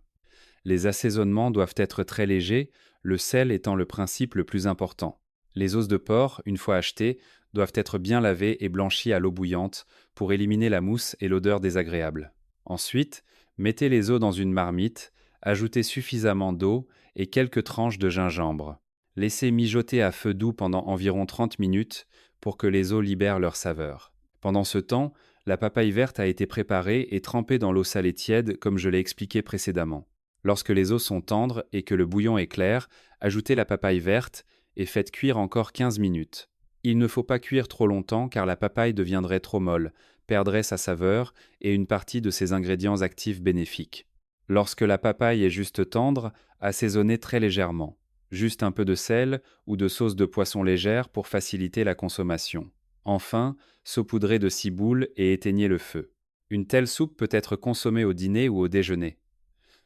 Les assaisonnements doivent être très légers, le sel étant le principe le plus important. Les os de porc, une fois achetés, doivent être bien lavés et blanchis à l'eau bouillante pour éliminer la mousse et l'odeur désagréable. Ensuite, mettez les os dans une marmite, ajoutez suffisamment d'eau et quelques tranches de gingembre. Laissez mijoter à feu doux pendant environ 30 minutes pour que les os libèrent leur saveur. Pendant ce temps, la papaye verte a été préparée et trempée dans l'eau salée tiède comme je l'ai expliqué précédemment. Lorsque les os sont tendres et que le bouillon est clair, ajoutez la papaye verte et faites cuire encore 15 minutes. Il ne faut pas cuire trop longtemps car la papaye deviendrait trop molle, perdrait sa saveur et une partie de ses ingrédients actifs bénéfiques. Lorsque la papaye est juste tendre, assaisonnez très légèrement. Juste un peu de sel ou de sauce de poisson légère pour faciliter la consommation. Enfin, saupoudrez de ciboule et éteignez le feu. Une telle soupe peut être consommée au dîner ou au déjeuner.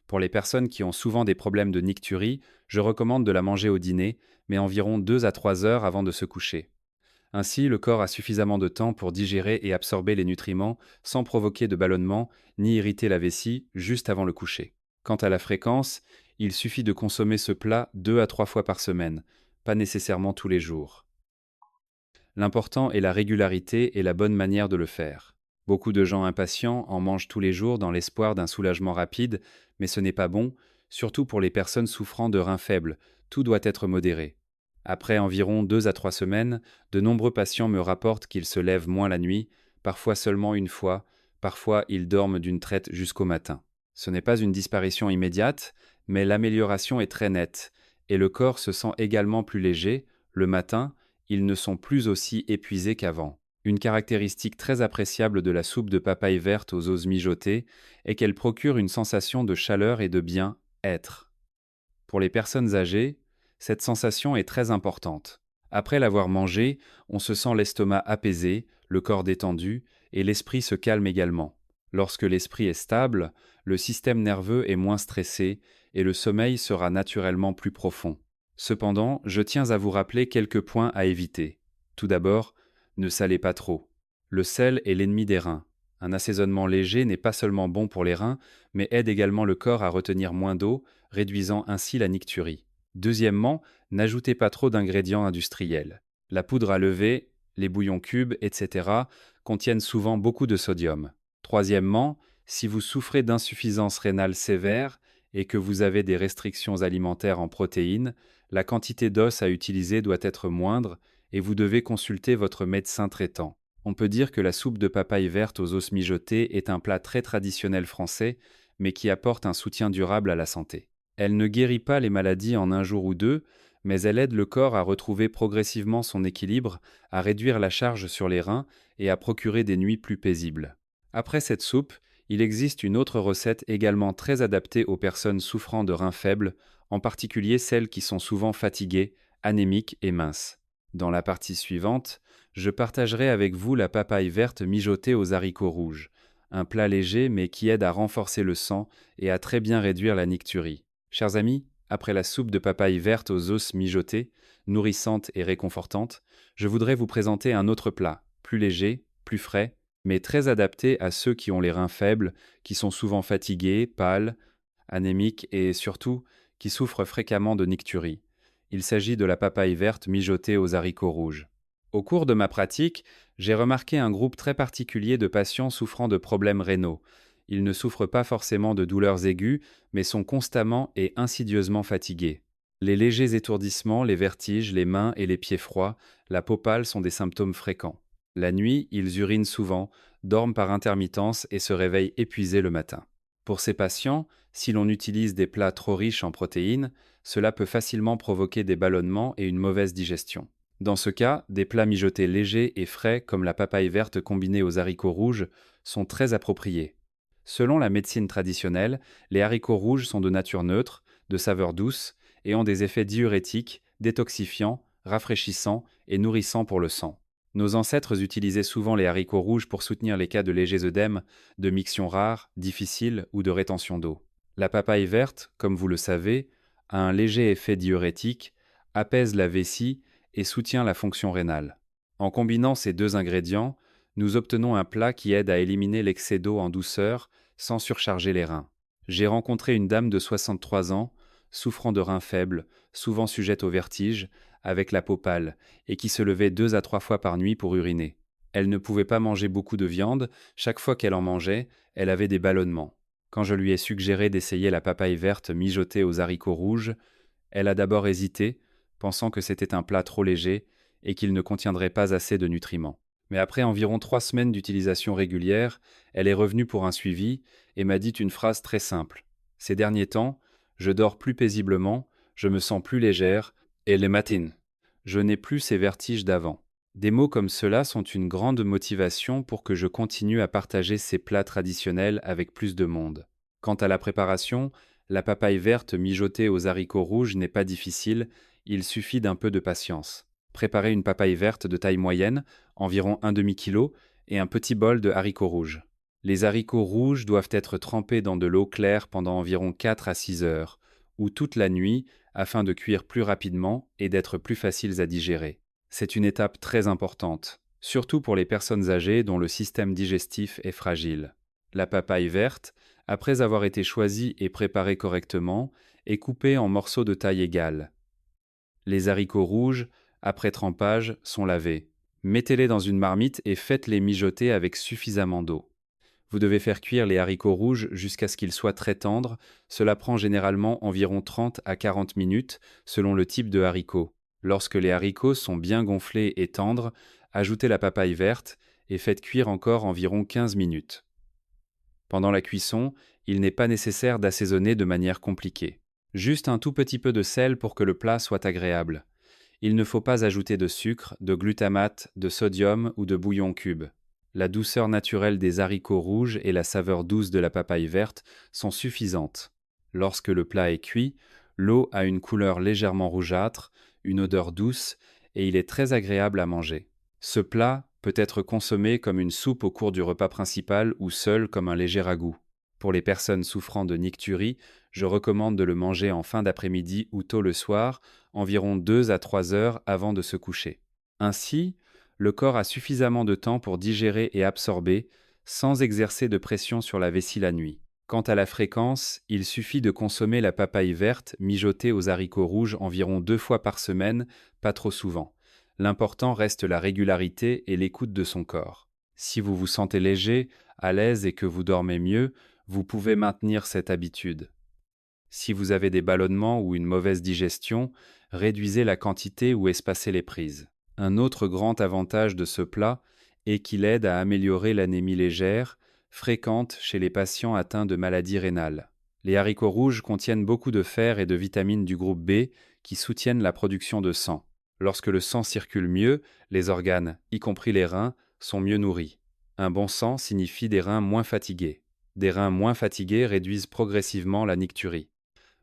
Pour les personnes qui ont souvent des problèmes de nicturie, je recommande de la manger au dîner, mais environ 2 à 3 heures avant de se coucher. Ainsi, le corps a suffisamment de temps pour digérer et absorber les nutriments sans provoquer de ballonnement ni irriter la vessie juste avant le coucher. Quant à la fréquence, il suffit de consommer ce plat 2 à 3 fois par semaine, pas nécessairement tous les jours. L'important est la régularité et la bonne manière de le faire. Beaucoup de gens impatients en mangent tous les jours dans l'espoir d'un soulagement rapide, mais ce n'est pas bon, surtout pour les personnes souffrant de reins faibles. Tout doit être modéré. Après environ 2 à 3 semaines, de nombreux patients me rapportent qu'ils se lèvent moins la nuit, parfois seulement une fois, parfois ils dorment d'une traite jusqu'au matin. Ce n'est pas une disparition immédiate, mais l'amélioration est très nette, et le corps se sent également plus léger. Le matin, ils ne sont plus aussi épuisés qu'avant. Une caractéristique très appréciable de la soupe de papaye verte aux os mijotés est qu'elle procure une sensation de chaleur et de bien-être. Pour les personnes âgées, cette sensation est très importante. Après l'avoir mangé, on se sent l'estomac apaisé, le corps détendu et l'esprit se calme également. Lorsque l'esprit est stable, le système nerveux est moins stressé et le sommeil sera naturellement plus profond. Cependant, je tiens à vous rappeler quelques points à éviter. Tout d'abord, ne salez pas trop. Le sel est l'ennemi des reins. Un assaisonnement léger n'est pas seulement bon pour les reins, mais aide également le corps à retenir moins d'eau, réduisant ainsi la nicturie. Deuxièmement, n'ajoutez pas trop d'ingrédients industriels. La poudre à lever, les bouillons cubes, etc. contiennent souvent beaucoup de sodium. Troisièmement, Si vous souffrez d'insuffisance rénale sévère et que vous avez des restrictions alimentaires en protéines, la quantité d'os à utiliser doit être moindre et vous devez consulter votre médecin traitant. On peut dire que la soupe de papaye verte aux os mijotés est un plat très traditionnel français, mais qui apporte un soutien durable à la santé. Elle ne guérit pas les maladies en un jour ou deux, mais elle aide le corps à retrouver progressivement son équilibre, à réduire la charge sur les reins et à procurer des nuits plus paisibles. Après cette soupe, il existe une autre recette également très adaptée aux personnes souffrant de reins faibles, en particulier celles qui sont souvent fatiguées, anémiques et minces. Dans la partie suivante, je partagerai avec vous la papaye verte mijotée aux haricots rouges, un plat léger mais qui aide à renforcer le sang et à très bien réduire la nicturie. Chers amis, après la soupe de papaye verte aux os mijotés, nourrissante et réconfortante, je voudrais vous présenter un autre plat, plus léger, plus frais, mais très adapté à ceux qui ont les reins faibles, qui sont souvent fatigués, pâles, anémiques et surtout qui souffrent fréquemment de nicturie. Il s'agit de la papaye verte mijotée aux haricots rouges. Au cours de ma pratique, j'ai remarqué un groupe très particulier de patients souffrant de problèmes rénaux. Ils ne souffrent pas forcément de douleurs aiguës, mais sont constamment et insidieusement fatigués. Les légers étourdissements, les vertiges, les mains et les pieds froids, la peau pâle sont des symptômes fréquents. La nuit, ils urinent souvent, dorment par intermittence et se réveillent épuisés le matin. Pour ces patients, si l'on utilise des plats trop riches en protéines, cela peut facilement provoquer des ballonnements et une mauvaise digestion. Dans ce cas, des plats mijotés légers et frais comme la papaye verte combinée aux haricots rouges sont très appropriés. Selon la médecine traditionnelle, les haricots rouges sont de nature neutre, de saveur douce et ont des effets diurétiques, détoxifiants, rafraîchissants et nourrissants pour le sang. Nos ancêtres utilisaient souvent les haricots rouges pour soutenir les cas de légers œdèmes, de mictions rares, difficiles ou de rétention d'eau. La papaye verte, comme vous le savez, a un léger effet diurétique, apaise la vessie et soutient la fonction rénale. En combinant ces deux ingrédients, nous obtenons un plat qui aide à éliminer l'excès d'eau en douceur sans surcharger les reins. J'ai rencontré une dame de 63 ans, souffrant de reins faibles, souvent sujette au vertige, avec la peau pâle, et qui se levait 2 à 3 fois par nuit pour uriner. Elle ne pouvait pas manger beaucoup de viande, chaque fois qu'elle en mangeait, elle avait des ballonnements. Quand je lui ai suggéré d'essayer la papaye verte mijotée aux haricots rouges, elle a d'abord hésité, pensant que c'était un plat trop léger et qu'il ne contiendrait pas assez de nutriments. Mais après environ 3 semaines d'utilisation régulière, elle est revenue pour un suivi et m'a dit une phrase très simple. Ces derniers temps, je dors plus paisiblement, je me sens plus légère, et les matines, je n'ai plus ces vertiges d'avant. Des mots comme cela sont une grande motivation pour que je continue à partager ces plats traditionnels avec plus de monde. Quant à la préparation, la papaye verte mijotée aux haricots rouges n'est pas difficile, il suffit d'un peu de patience. Préparez une papaye verte de taille moyenne, environ un demi-kilo, et un petit bol de haricots rouges. Les haricots rouges doivent être trempés dans de l'eau claire pendant environ 4 à 6 heures, ou toute la nuit, afin de cuire plus rapidement et d'être plus faciles à digérer. C'est une étape très importante, surtout pour les personnes âgées dont le système digestif est fragile. La papaye verte, après avoir été choisie et préparée correctement, est coupée en morceaux de taille égale. Les haricots rouges, après trempage, sont lavés. Mettez-les dans une marmite et faites-les mijoter avec suffisamment d'eau. Vous devez faire cuire les haricots rouges jusqu'à ce qu'ils soient très tendres. Cela prend généralement environ 30 à 40 minutes selon le type de haricot. Lorsque les haricots sont bien gonflés et tendres, ajoutez la papaye verte et faites cuire encore environ 15 minutes. Pendant la cuisson, il n'est pas nécessaire d'assaisonner de manière compliquée. Juste un tout petit peu de sel pour que le plat soit agréable. Il ne faut pas ajouter de sucre, de glutamate, de sodium ou de bouillon cube. La douceur naturelle des haricots rouges et la saveur douce de la papaye verte sont suffisantes. Lorsque le plat est cuit, l'eau a une couleur légèrement rougeâtre, une odeur douce et il est très agréable à manger. Ce plat peut être consommé comme une soupe au cours du repas principal ou seul comme un léger ragoût. Pour les personnes souffrant de nicturie, je recommande de le manger en fin d'après-midi ou tôt le soir, environ 2 à 3 heures avant de se coucher. Ainsi, le corps a suffisamment de temps pour digérer et absorber, sans exercer de pression sur la vessie la nuit. Quant à la fréquence, il suffit de consommer la papaye verte mijotée aux haricots rouges environ 2 fois par semaine, pas trop souvent. L'important reste la régularité et l'écoute de son corps. Si vous vous sentez léger, à l'aise et que vous dormez mieux, vous pouvez maintenir cette habitude. Si vous avez des ballonnements ou une mauvaise digestion, réduisez la quantité ou espacez les prises. Un autre grand avantage de ce plat est qu'il aide à améliorer l'anémie légère, fréquente chez les patients atteints de maladies rénales. Les haricots rouges contiennent beaucoup de fer et de vitamines du groupe B qui soutiennent la production de sang. Lorsque le sang circule mieux, les organes, y compris les reins, sont mieux nourris. Un bon sang signifie des reins moins fatigués. Des reins moins fatigués réduisent progressivement la nicturie.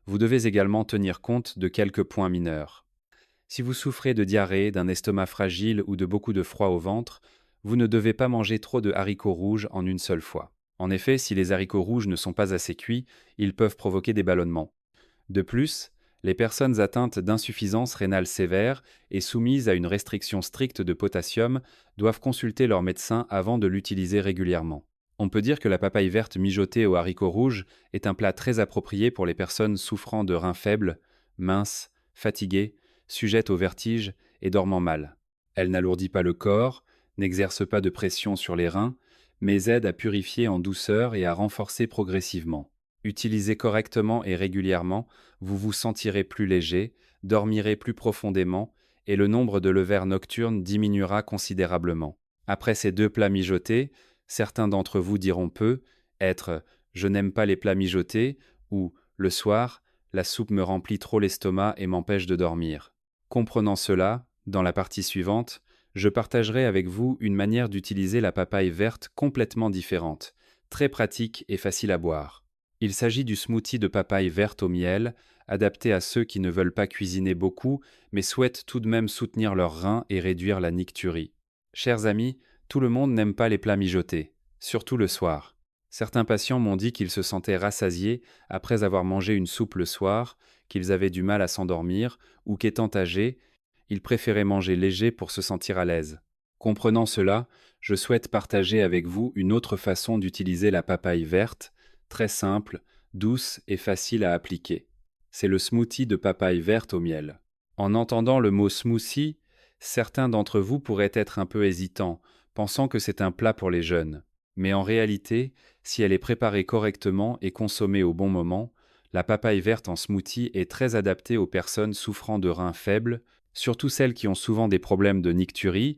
Vous devez également tenir compte de quelques points mineurs. Si vous souffrez de diarrhée, d'un estomac fragile ou de beaucoup de froid au ventre, vous ne devez pas manger trop de haricots rouges en une seule fois. En effet, si les haricots rouges ne sont pas assez cuits, ils peuvent provoquer des ballonnements. De plus, les personnes atteintes d'insuffisance rénale sévère et soumises à une restriction stricte de potassium doivent consulter leur médecin avant de l'utiliser régulièrement. On peut dire que la papaye verte mijotée aux haricots rouges est un plat très approprié pour les personnes souffrant de reins faibles, minces, fatiguées, sujettes au vertige et dormant mal. Elle n'alourdit pas le corps, n'exerce pas de pression sur les reins, mais aide à purifier en douceur et à renforcer progressivement. Utilisée correctement et régulièrement, vous vous sentirez plus léger, dormirez plus profondément et le nombre de levers nocturnes diminuera considérablement. Après ces deux plats mijotés, certains d'entre vous diront peu être «je n'aime pas les plats mijotés» ou «le soir, la soupe me remplit trop l'estomac et m'empêche de dormir». Comprenant cela, dans la partie suivante, je partagerai avec vous une manière d'utiliser la papaye verte complètement différente, très pratique et facile à boire. Il s'agit du smoothie de papaye verte au miel, adapté à ceux qui ne veulent pas cuisiner beaucoup, mais souhaitent tout de même soutenir leurs reins et réduire la nicturie. Chers amis, tout le monde n'aime pas les plats mijotés, surtout le soir. Certains patients m'ont dit qu'ils se sentaient rassasiés après avoir mangé une soupe le soir, qu'ils avaient du mal à s'endormir, ou qu'étant âgés, ils préféraient manger léger pour se sentir à l'aise. Comprenant cela, je souhaite partager avec vous une autre façon d'utiliser la papaye verte, très simple, douce et facile à appliquer. C'est le smoothie de papaye verte au miel. En entendant le mot smoothie, certains d'entre vous pourraient être un peu hésitants, pensant que c'est un plat pour les jeunes. Mais en réalité, si elle est préparée correctement et consommée au bon moment, la papaye verte en smoothie est très adaptée aux personnes souffrant de reins faibles, surtout celles qui ont souvent des problèmes de nicturie,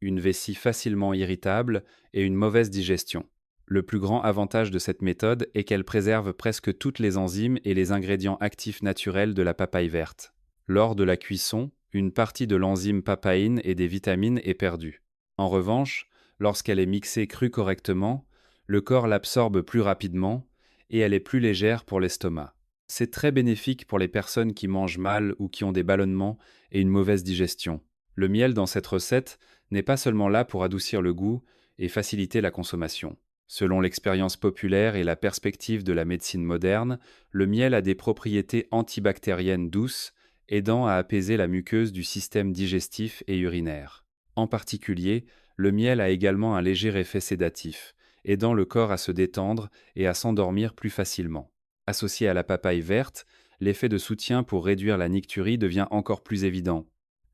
une vessie facilement irritable et une mauvaise digestion. Le plus grand avantage de cette méthode est qu'elle préserve presque toutes les enzymes et les ingrédients actifs naturels de la papaye verte. Lors de la cuisson, une partie de l'enzyme papaïne et des vitamines est perdue. En revanche, lorsqu'elle est mixée crue correctement, le corps l'absorbe plus rapidement et elle est plus légère pour l'estomac. C'est très bénéfique pour les personnes qui mangent mal ou qui ont des ballonnements et une mauvaise digestion. Le miel dans cette recette n'est pas seulement là pour adoucir le goût et faciliter la consommation. Selon l'expérience populaire et la perspective de la médecine moderne, le miel a des propriétés antibactériennes douces, aidant à apaiser la muqueuse du système digestif et urinaire. En particulier, le miel a également un léger effet sédatif, aidant le corps à se détendre et à s'endormir plus facilement. Associé à la papaye verte, l'effet de soutien pour réduire la nicturie devient encore plus évident.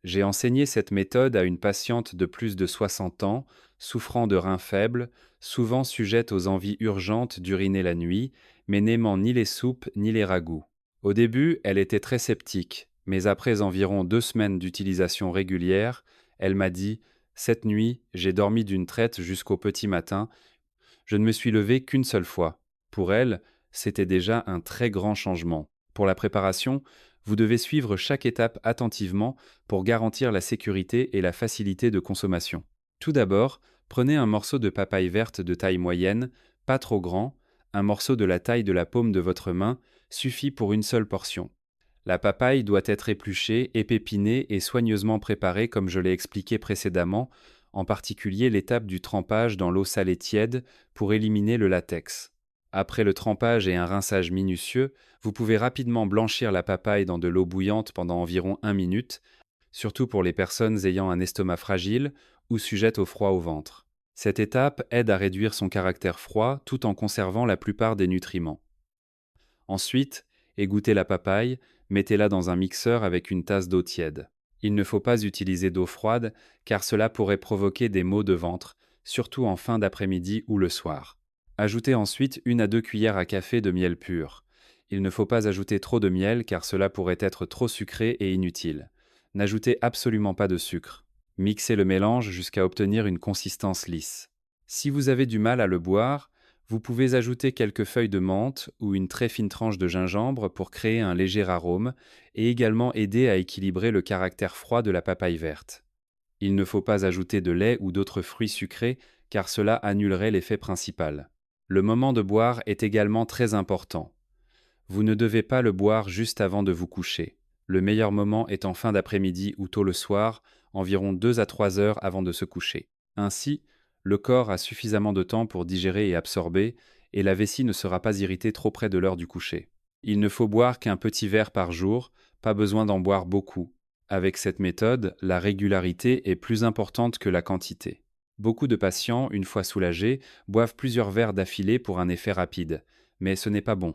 J'ai enseigné cette méthode à une patiente de plus de 60 ans, souffrant de reins faibles, souvent sujette aux envies urgentes d'uriner la nuit, mais n'aimant ni les soupes ni les ragoûts. Au début, elle était très sceptique, mais après environ 2 semaines d'utilisation régulière, elle m'a dit « Cette nuit, j'ai dormi d'une traite jusqu'au petit matin. Je ne me suis levée qu'une seule fois. » Pour elle, c'était déjà un très grand changement. Pour la préparation, vous devez suivre chaque étape attentivement pour garantir la sécurité et la facilité de consommation. Tout d'abord, prenez un morceau de papaye verte de taille moyenne, pas trop grand, un morceau de la taille de la paume de votre main suffit pour une seule portion. La papaye doit être épluchée, épépinée et soigneusement préparée comme je l'ai expliqué précédemment, en particulier l'étape du trempage dans l'eau salée tiède pour éliminer le latex. Après le trempage et un rinçage minutieux, vous pouvez rapidement blanchir la papaye dans de l'eau bouillante pendant environ 1 minute, surtout pour les personnes ayant un estomac fragile ou sujettes au froid au ventre. Cette étape aide à réduire son caractère froid tout en conservant la plupart des nutriments. Ensuite, égouttez la papaye, mettez-la dans un mixeur avec une tasse d'eau tiède. Il ne faut pas utiliser d'eau froide car cela pourrait provoquer des maux de ventre, surtout en fin d'après-midi ou le soir. Ajoutez ensuite 1 à 2 cuillères à café de miel pur. Il ne faut pas ajouter trop de miel car cela pourrait être trop sucré et inutile. N'ajoutez absolument pas de sucre. Mixez le mélange jusqu'à obtenir une consistance lisse. Si vous avez du mal à le boire, vous pouvez ajouter quelques feuilles de menthe ou une très fine tranche de gingembre pour créer un léger arôme et également aider à équilibrer le caractère froid de la papaye verte. Il ne faut pas ajouter de lait ou d'autres fruits sucrés car cela annulerait l'effet principal. Le moment de boire est également très important. Vous ne devez pas le boire juste avant de vous coucher. Le meilleur moment est en fin d'après-midi ou tôt le soir, environ 2 à 3 heures avant de se coucher. Ainsi, le corps a suffisamment de temps pour digérer et absorber, et la vessie ne sera pas irritée trop près de l'heure du coucher. Il ne faut boire qu'un petit verre par jour, pas besoin d'en boire beaucoup. Avec cette méthode, la régularité est plus importante que la quantité. Beaucoup de patients, une fois soulagés, boivent plusieurs verres d'affilée pour un effet rapide, mais ce n'est pas bon.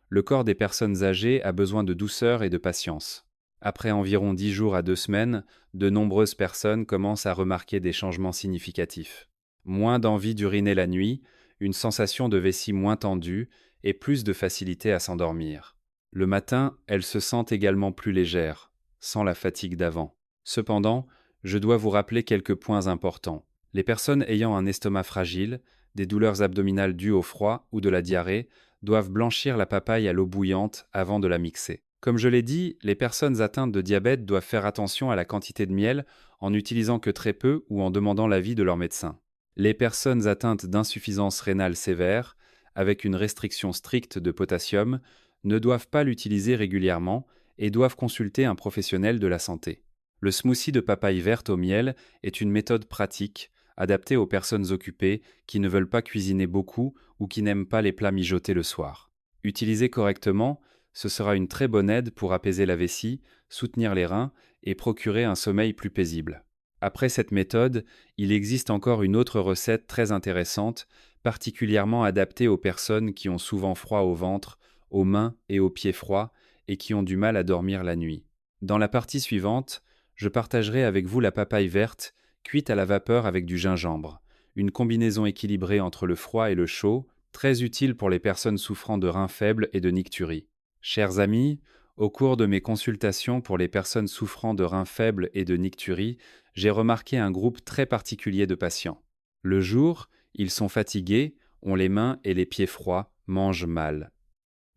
Le corps des personnes âgées a besoin de douceur et de patience. Après environ 10 jours à 2 semaines, de nombreuses personnes commencent à remarquer des changements significatifs. Moins d'envie d'uriner la nuit, une sensation de vessie moins tendue et plus de facilité à s'endormir. Le matin, elles se sentent également plus légères, sans la fatigue d'avant. Cependant, je dois vous rappeler quelques points importants. Les personnes ayant un estomac fragile, des douleurs abdominales dues au froid ou de la diarrhée doivent blanchir la papaye à l'eau bouillante avant de la mixer. Comme je l'ai dit, les personnes atteintes de diabète doivent faire attention à la quantité de miel en n'utilisant que très peu ou en demandant l'avis de leur médecin. Les personnes atteintes d'insuffisance rénale sévère, avec une restriction stricte de potassium, ne doivent pas l'utiliser régulièrement et doivent consulter un professionnel de la santé. Le smoothie de papaye verte au miel est une méthode pratique, adaptée aux personnes occupées qui ne veulent pas cuisiner beaucoup ou qui n'aiment pas les plats mijotés le soir. Utilisé correctement, ce sera une très bonne aide pour apaiser la vessie, soutenir les reins et procurer un sommeil plus paisible. Après cette méthode, il existe encore une autre recette très intéressante, particulièrement adaptée aux personnes qui ont souvent froid au ventre, aux mains et aux pieds froids et qui ont du mal à dormir la nuit. Dans la partie suivante, je partagerai avec vous la papaye verte cuite à la vapeur avec du gingembre, une combinaison équilibrée entre le froid et le chaud, très utile pour les personnes souffrant de reins faibles et de nicturie. Chers amis, au cours de mes consultations pour les personnes souffrant de reins faibles et de nicturie, j'ai remarqué un groupe très particulier de patients. Le jour, ils sont fatigués, ont les mains et les pieds froids, mangent mal.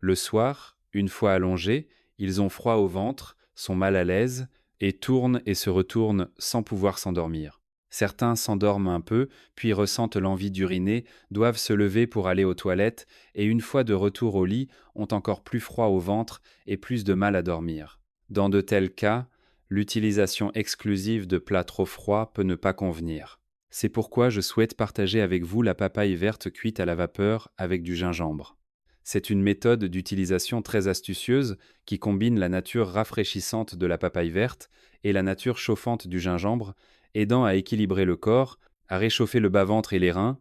Le soir, une fois allongés, ils ont froid au ventre, sont mal à l'aise et tournent et se retournent sans pouvoir s'endormir. Certains s'endorment un peu, puis ressentent l'envie d'uriner, doivent se lever pour aller aux toilettes et une fois de retour au lit, ont encore plus froid au ventre et plus de mal à dormir. Dans de tels cas, l'utilisation exclusive de plats trop froids peut ne pas convenir. C'est pourquoi je souhaite partager avec vous la papaye verte cuite à la vapeur avec du gingembre. C'est une méthode d'utilisation très astucieuse qui combine la nature rafraîchissante de la papaye verte et la nature chauffante du gingembre, aidant à équilibrer le corps, à réchauffer le bas-ventre et les reins,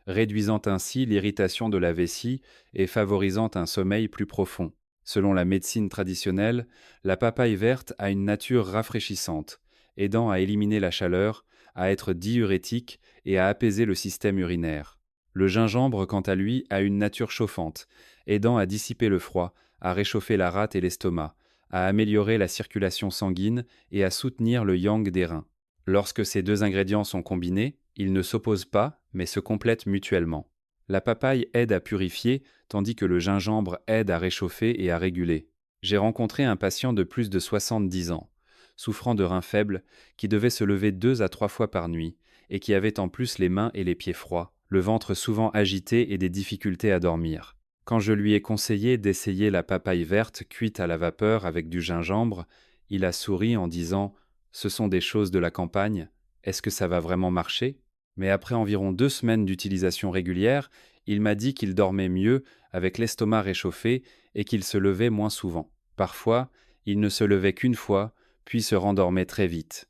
réduisant ainsi l'irritation de la vessie et favorisant un sommeil plus profond. Selon la médecine traditionnelle, la papaye verte a une nature rafraîchissante, aidant à éliminer la chaleur, à être diurétique et à apaiser le système urinaire. Le gingembre, quant à lui, a une nature chauffante, aidant à dissiper le froid, à réchauffer la rate et l'estomac, à améliorer la circulation sanguine et à soutenir le yang des reins. Lorsque ces deux ingrédients sont combinés, ils ne s'opposent pas, mais se complètent mutuellement. La papaye aide à purifier, tandis que le gingembre aide à réchauffer et à réguler. J'ai rencontré un patient de plus de 70 ans, souffrant de reins faibles, qui devait se lever 2 à 3 fois par nuit, et qui avait en plus les mains et les pieds froids, le ventre souvent agité et des difficultés à dormir. Quand je lui ai conseillé d'essayer la papaye verte cuite à la vapeur avec du gingembre, il a souri en disant « Ce sont des choses de la campagne, est-ce que ça va vraiment marcher ?» Mais après environ 2 semaines d'utilisation régulière, il m'a dit qu'il dormait mieux avec l'estomac réchauffé et qu'il se levait moins souvent. Parfois, il ne se levait qu'une fois, puis se rendormait très vite.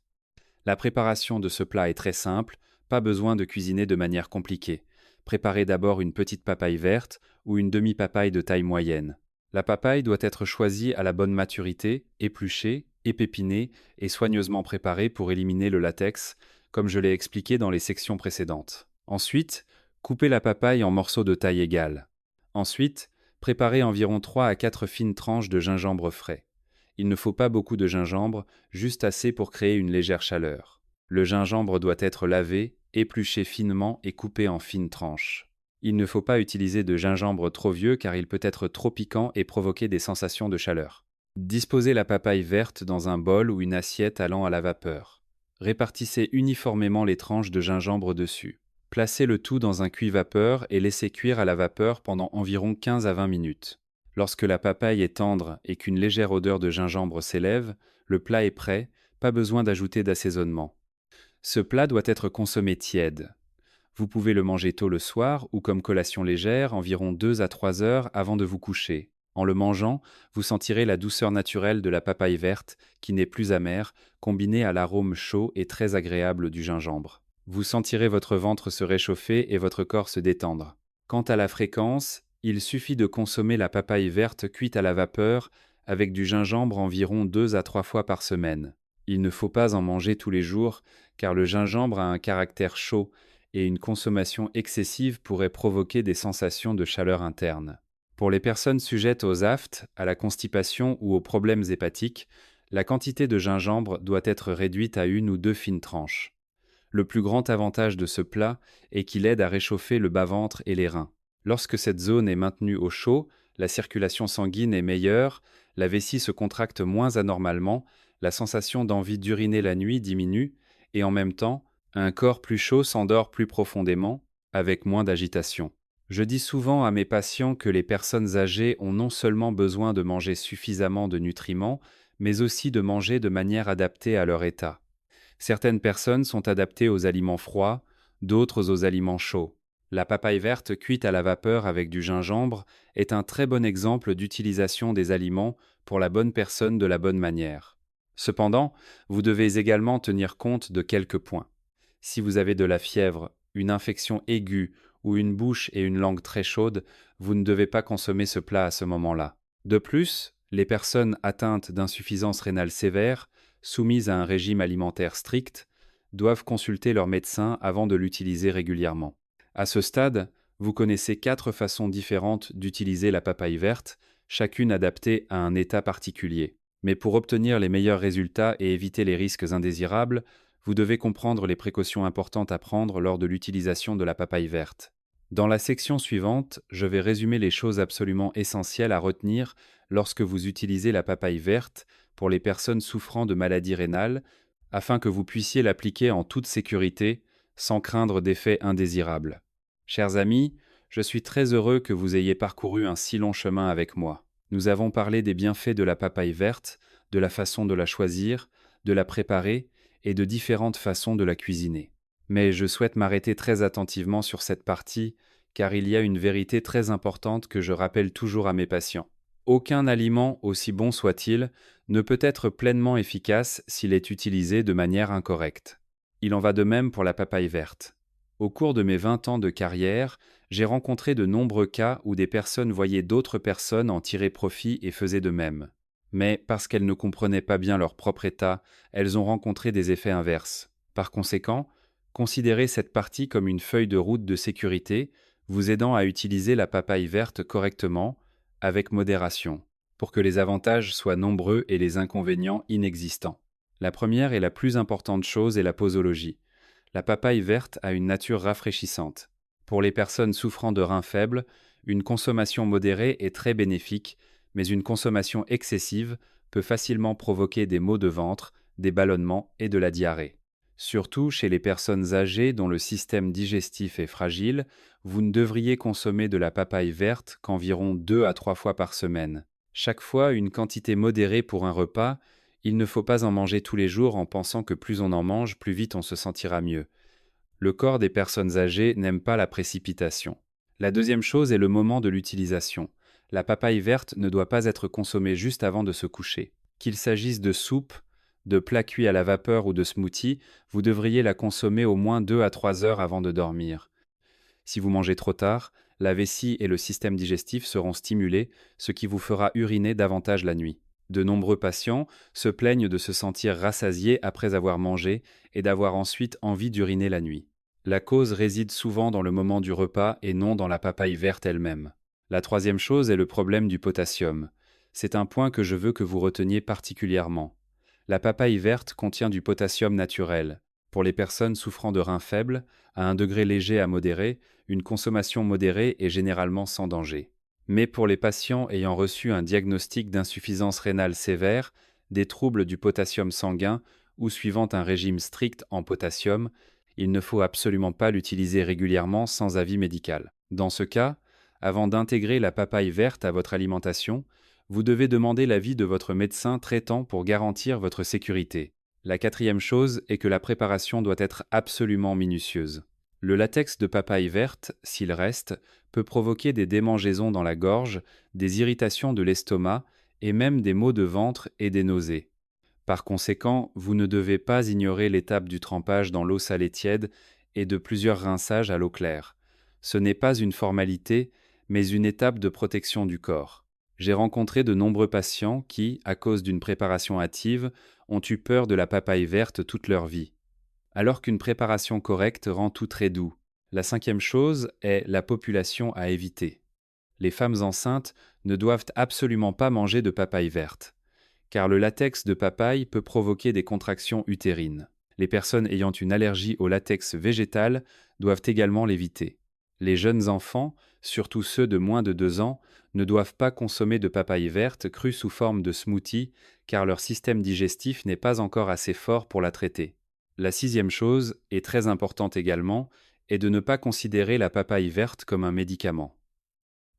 La préparation de ce plat est très simple, pas besoin de cuisiner de manière compliquée. Préparez d'abord une petite papaye verte ou une demi-papaye de taille moyenne. La papaye doit être choisie à la bonne maturité, épluchée, épépinée et soigneusement préparée pour éliminer le latex, comme je l'ai expliqué dans les sections précédentes. Ensuite, Coupez la papaye en morceaux de taille égale. Ensuite, préparez environ 3 à 4 fines tranches de gingembre frais. Il ne faut pas beaucoup de gingembre, juste assez pour créer une légère chaleur. Le gingembre doit être lavé, épluché finement et coupé en fines tranches. Il ne faut pas utiliser de gingembre trop vieux car il peut être trop piquant et provoquer des sensations de chaleur. Disposez la papaye verte dans un bol ou une assiette allant à la vapeur. Répartissez uniformément les tranches de gingembre dessus. Placez le tout dans un cuit-vapeur et laissez cuire à la vapeur pendant environ 15 à 20 minutes. Lorsque la papaye est tendre et qu'une légère odeur de gingembre s'élève, le plat est prêt, pas besoin d'ajouter d'assaisonnement. Ce plat doit être consommé tiède. Vous pouvez le manger tôt le soir ou comme collation légère, environ 2 à 3 heures avant de vous coucher. En le mangeant, vous sentirez la douceur naturelle de la papaye verte, qui n'est plus amère, combinée à l'arôme chaud et très agréable du gingembre. Vous sentirez votre ventre se réchauffer et votre corps se détendre. Quant à la fréquence, il suffit de consommer la papaye verte cuite à la vapeur avec du gingembre environ 2 à 3 fois par semaine. Il ne faut pas en manger tous les jours, car le gingembre a un caractère chaud et une consommation excessive pourrait provoquer des sensations de chaleur interne. Pour les personnes sujettes aux aftes, à la constipation ou aux problèmes hépatiques, la quantité de gingembre doit être réduite à 1 ou 2 fines tranches. Le plus grand avantage de ce plat est qu'il aide à réchauffer le bas-ventre et les reins. Lorsque cette zone est maintenue au chaud, la circulation sanguine est meilleure, la vessie se contracte moins anormalement, la sensation d'envie d'uriner la nuit diminue, et en même temps, un corps plus chaud s'endort plus profondément, avec moins d'agitation. Je dis souvent à mes patients que les personnes âgées ont non seulement besoin de manger suffisamment de nutriments, mais aussi de manger de manière adaptée à leur état. Certaines personnes sont adaptées aux aliments froids, d'autres aux aliments chauds. La papaye verte cuite à la vapeur avec du gingembre est un très bon exemple d'utilisation des aliments pour la bonne personne de la bonne manière. Cependant, vous devez également tenir compte de quelques points. Si vous avez de la fièvre, une infection aiguë ou une bouche et une langue très chaudes, vous ne devez pas consommer ce plat à ce moment-là. De plus, les personnes atteintes d'insuffisance rénale sévère, soumises à un régime alimentaire strict, doivent consulter leur médecin avant de l'utiliser régulièrement. À ce stade, vous connaissez 4 façons différentes d'utiliser la papaye verte, chacune adaptée à un état particulier. Mais pour obtenir les meilleurs résultats et éviter les risques indésirables, vous devez comprendre les précautions importantes à prendre lors de l'utilisation de la papaye verte. Dans la section suivante, je vais résumer les choses absolument essentielles à retenir lorsque vous utilisez la papaye verte pour les personnes souffrant de maladies rénales, afin que vous puissiez l'appliquer en toute sécurité, sans craindre d'effets indésirables. Chers amis, je suis très heureux que vous ayez parcouru un si long chemin avec moi. Nous avons parlé des bienfaits de la papaye verte, de la façon de la choisir, de la préparer et de différentes façons de la cuisiner. Mais je souhaite m'arrêter très attentivement sur cette partie, car il y a une vérité très importante que je rappelle toujours à mes patients. Aucun aliment, aussi bon soit-il, ne peut être pleinement efficace s'il est utilisé de manière incorrecte. Il en va de même pour la papaye verte. Au cours de mes 20 ans de carrière, j'ai rencontré de nombreux cas où des personnes voyaient d'autres personnes en tirer profit et faisaient de même. Mais parce qu'elles ne comprenaient pas bien leur propre état, elles ont rencontré des effets inverses. Par conséquent, considérez cette partie comme une feuille de route de sécurité, vous aidant à utiliser la papaye verte correctement, avec modération, pour que les avantages soient nombreux et les inconvénients inexistants. La première et la plus importante chose est la posologie. La papaye verte a une nature rafraîchissante. Pour les personnes souffrant de reins faibles, une consommation modérée est très bénéfique, mais une consommation excessive peut facilement provoquer des maux de ventre, des ballonnements et de la diarrhée. Surtout chez les personnes âgées dont le système digestif est fragile, vous ne devriez consommer de la papaye verte qu'environ 2 à 3 fois par semaine. Chaque fois une quantité modérée pour un repas, il ne faut pas en manger tous les jours en pensant que plus on en mange, plus vite on se sentira mieux. Le corps des personnes âgées n'aime pas la précipitation. La deuxième chose est le moment de l'utilisation. La papaye verte ne doit pas être consommée juste avant de se coucher. Qu'il s'agisse de soupe, de plats cuits à la vapeur ou de smoothies, vous devriez la consommer au moins 2 à 3 heures avant de dormir. Si vous mangez trop tard, la vessie et le système digestif seront stimulés, ce qui vous fera uriner davantage la nuit. De nombreux patients se plaignent de se sentir rassasiés après avoir mangé et d'avoir ensuite envie d'uriner la nuit. La cause réside souvent dans le moment du repas et non dans la papaye verte elle-même. La troisième chose est le problème du potassium. C'est un point que je veux que vous reteniez particulièrement. La papaye verte contient du potassium naturel. Pour les personnes souffrant de reins faibles, à un degré léger à modéré, une consommation modérée est généralement sans danger. Mais pour les patients ayant reçu un diagnostic d'insuffisance rénale sévère, des troubles du potassium sanguin ou suivant un régime strict en potassium, il ne faut absolument pas l'utiliser régulièrement sans avis médical. Dans ce cas, avant d'intégrer la papaye verte à votre alimentation, vous devez demander l'avis de votre médecin traitant pour garantir votre sécurité. La quatrième chose est que la préparation doit être absolument minutieuse. Le latex de papaye verte, s'il reste, peut provoquer des démangeaisons dans la gorge, des irritations de l'estomac et même des maux de ventre et des nausées. Par conséquent, vous ne devez pas ignorer l'étape du trempage dans l'eau salée tiède et de plusieurs rinçages à l'eau claire. Ce n'est pas une formalité, mais une étape de protection du corps. J'ai rencontré de nombreux patients qui, à cause d'une préparation hâtive, ont eu peur de la papaye verte toute leur vie, alors qu'une préparation correcte rend tout très doux. La cinquième chose est la population à éviter. Les femmes enceintes ne doivent absolument pas manger de papaye verte, car le latex de papaye peut provoquer des contractions utérines. Les personnes ayant une allergie au latex végétal doivent également l'éviter. Les jeunes enfants, surtout ceux de moins de 2 ans, ne doivent pas consommer de papaye verte crue sous forme de smoothie, car leur système digestif n'est pas encore assez fort pour la traiter. La sixième chose, et très importante également, est de ne pas considérer la papaye verte comme un médicament.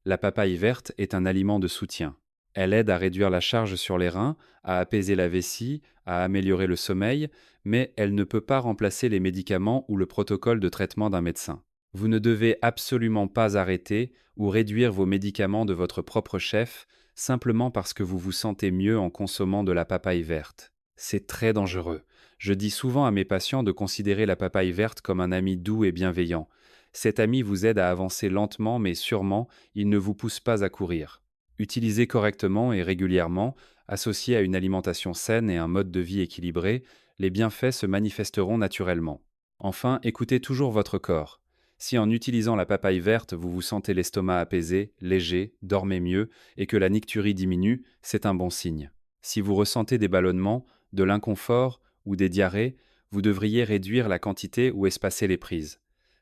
La papaye verte est un aliment de soutien. Elle aide à réduire la charge sur les reins, à apaiser la vessie, à améliorer le sommeil, mais elle ne peut pas remplacer les médicaments ou le protocole de traitement d'un médecin. Vous ne devez absolument pas arrêter ou réduire vos médicaments de votre propre chef simplement parce que vous vous sentez mieux en consommant de la papaye verte. C'est très dangereux. Je dis souvent à mes patients de considérer la papaye verte comme un ami doux et bienveillant. Cet ami vous aide à avancer lentement mais sûrement, il ne vous pousse pas à courir. Utilisé correctement et régulièrement, associé à une alimentation saine et un mode de vie équilibré, les bienfaits se manifesteront naturellement. Enfin, écoutez toujours votre corps. Si en utilisant la papaye verte, vous vous sentez l'estomac apaisé, léger, dormez mieux et que la nicturie diminue, c'est un bon signe. Si vous ressentez des ballonnements, de l'inconfort ou des diarrhées, vous devriez réduire la quantité ou espacer les prises.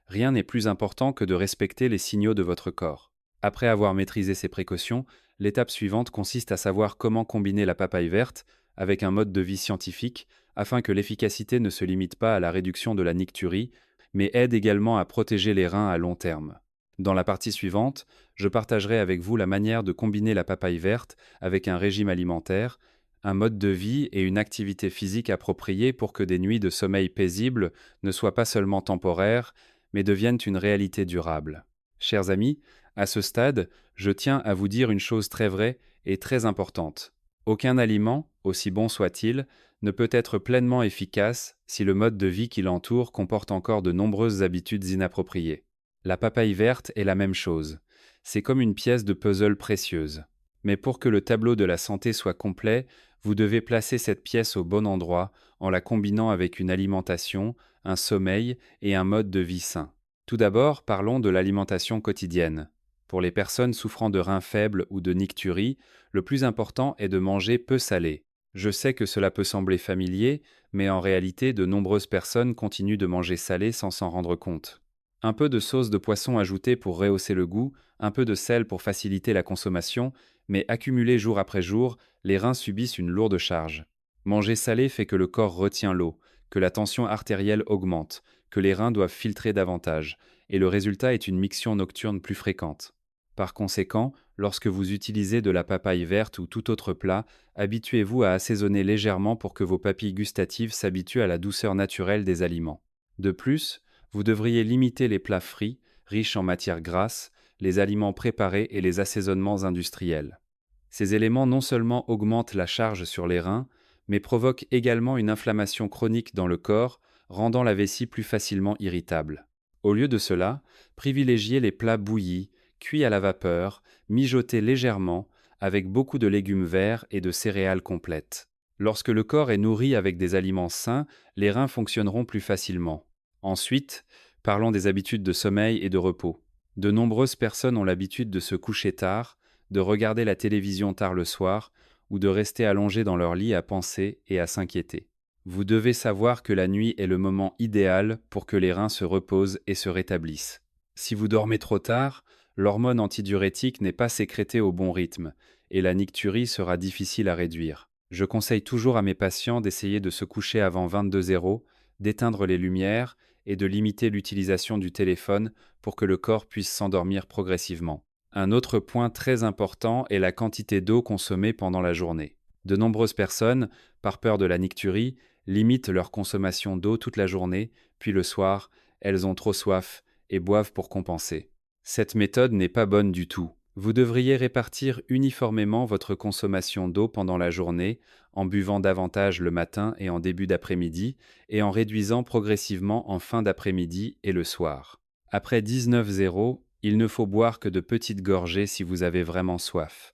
Rien n'est plus important que de respecter les signaux de votre corps. Après avoir maîtrisé ces précautions, l'étape suivante consiste à savoir comment combiner la papaye verte avec un mode de vie scientifique afin que l'efficacité ne se limite pas à la réduction de la nicturie, mais aide également à protéger les reins à long terme. Dans la partie suivante, je partagerai avec vous la manière de combiner la papaye verte avec un régime alimentaire, un mode de vie et une activité physique appropriée pour que des nuits de sommeil paisibles ne soient pas seulement temporaires, mais deviennent une réalité durable. Chers amis, à ce stade, je tiens à vous dire une chose très vraie et très importante. Aucun aliment, aussi bon soit-il, ne peut être pleinement efficace si le mode de vie qui l'entoure comporte encore de nombreuses habitudes inappropriées. La papaye verte est la même chose. C'est comme une pièce de puzzle précieuse. Mais pour que le tableau de la santé soit complet, vous devez placer cette pièce au bon endroit en la combinant avec une alimentation, un sommeil et un mode de vie sain. Tout d'abord, parlons de l'alimentation quotidienne. Pour les personnes souffrant de reins faibles ou de nicturie, le plus important est de manger peu salé. Je sais que cela peut sembler familier, mais en réalité, de nombreuses personnes continuent de manger salé sans s'en rendre compte. Un peu de sauce de poisson ajoutée pour rehausser le goût, un peu de sel pour faciliter la consommation, mais accumulé jour après jour, les reins subissent une lourde charge. Manger salé fait que le corps retient l'eau, que la tension artérielle augmente, que les reins doivent filtrer davantage, et le résultat est une miction nocturne plus fréquente. Par conséquent, lorsque vous utilisez de la papaye verte ou tout autre plat, habituez-vous à assaisonner légèrement pour que vos papilles gustatives s'habituent à la douceur naturelle des aliments. De plus, vous devriez limiter les plats frits, riches en matières grasses, les aliments préparés et les assaisonnements industriels. Ces éléments non seulement augmentent la charge sur les reins, mais provoquent également une inflammation chronique dans le corps, rendant la vessie plus facilement irritable. Au lieu de cela, privilégiez les plats bouillis, cuits à la vapeur, mijotés légèrement, avec beaucoup de légumes verts et de céréales complètes. Lorsque le corps est nourri avec des aliments sains, les reins fonctionneront plus facilement. Ensuite, Parlons des habitudes de sommeil et de repos. De nombreuses personnes ont l'habitude de se coucher tard, de regarder la télévision tard le soir ou de rester allongés dans leur lit à penser et à s'inquiéter. Vous devez savoir que la nuit est le moment idéal pour que les reins se reposent et se rétablissent. Si vous dormez trop tard, l'hormone antidiurétique n'est pas sécrétée au bon rythme et la nicturie sera difficile à réduire. Je conseille toujours à mes patients d'essayer de se coucher avant 22h, d'éteindre les lumières et de limiter l'utilisation du téléphone pour que le corps puisse s'endormir progressivement. Un autre point très important est la quantité d'eau consommée pendant la journée. De nombreuses personnes, par peur de la nicturie, limitent leur consommation d'eau toute la journée, puis le soir, elles ont trop soif et boivent pour compenser. Cette méthode n'est pas bonne du tout. Vous devriez répartir uniformément votre consommation d'eau pendant la journée, en buvant davantage le matin et en début d'après-midi, et en réduisant progressivement en fin d'après-midi et le soir. Après 19:00, il ne faut boire que de petites gorgées si vous avez vraiment soif.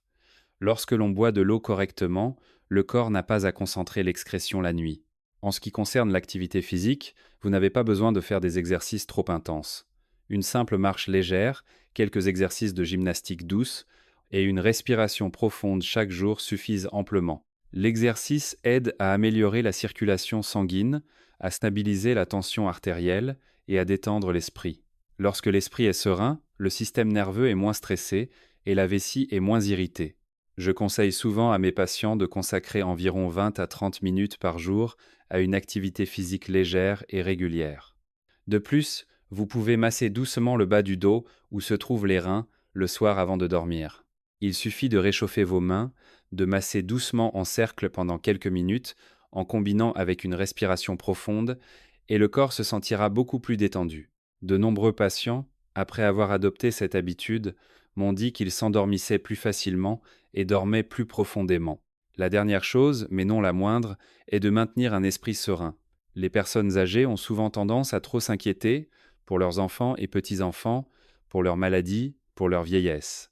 Lorsque l'on boit de l'eau correctement, le corps n'a pas à concentrer l'excrétion la nuit. En ce qui concerne l'activité physique, vous n'avez pas besoin de faire des exercices trop intenses. Une simple marche légère, quelques exercices de gymnastique douce et une respiration profonde chaque jour suffisent amplement. L'exercice aide à améliorer la circulation sanguine, à stabiliser la tension artérielle et à détendre l'esprit. Lorsque l'esprit est serein, le système nerveux est moins stressé et la vessie est moins irritée. Je conseille souvent à mes patients de consacrer environ 20 à 30 minutes par jour à une activité physique légère et régulière. De plus, vous pouvez masser doucement le bas du dos où se trouvent les reins le soir avant de dormir. Il suffit de réchauffer vos mains, de masser doucement en cercle pendant quelques minutes en combinant avec une respiration profonde et le corps se sentira beaucoup plus détendu. De nombreux patients, après avoir adopté cette habitude, m'ont dit qu'ils s'endormissaient plus facilement et dormaient plus profondément. La dernière chose, mais non la moindre, est de maintenir un esprit serein. Les personnes âgées ont souvent tendance à trop s'inquiéter pour leurs enfants et petits-enfants, pour leurs maladies, pour leur vieillesse.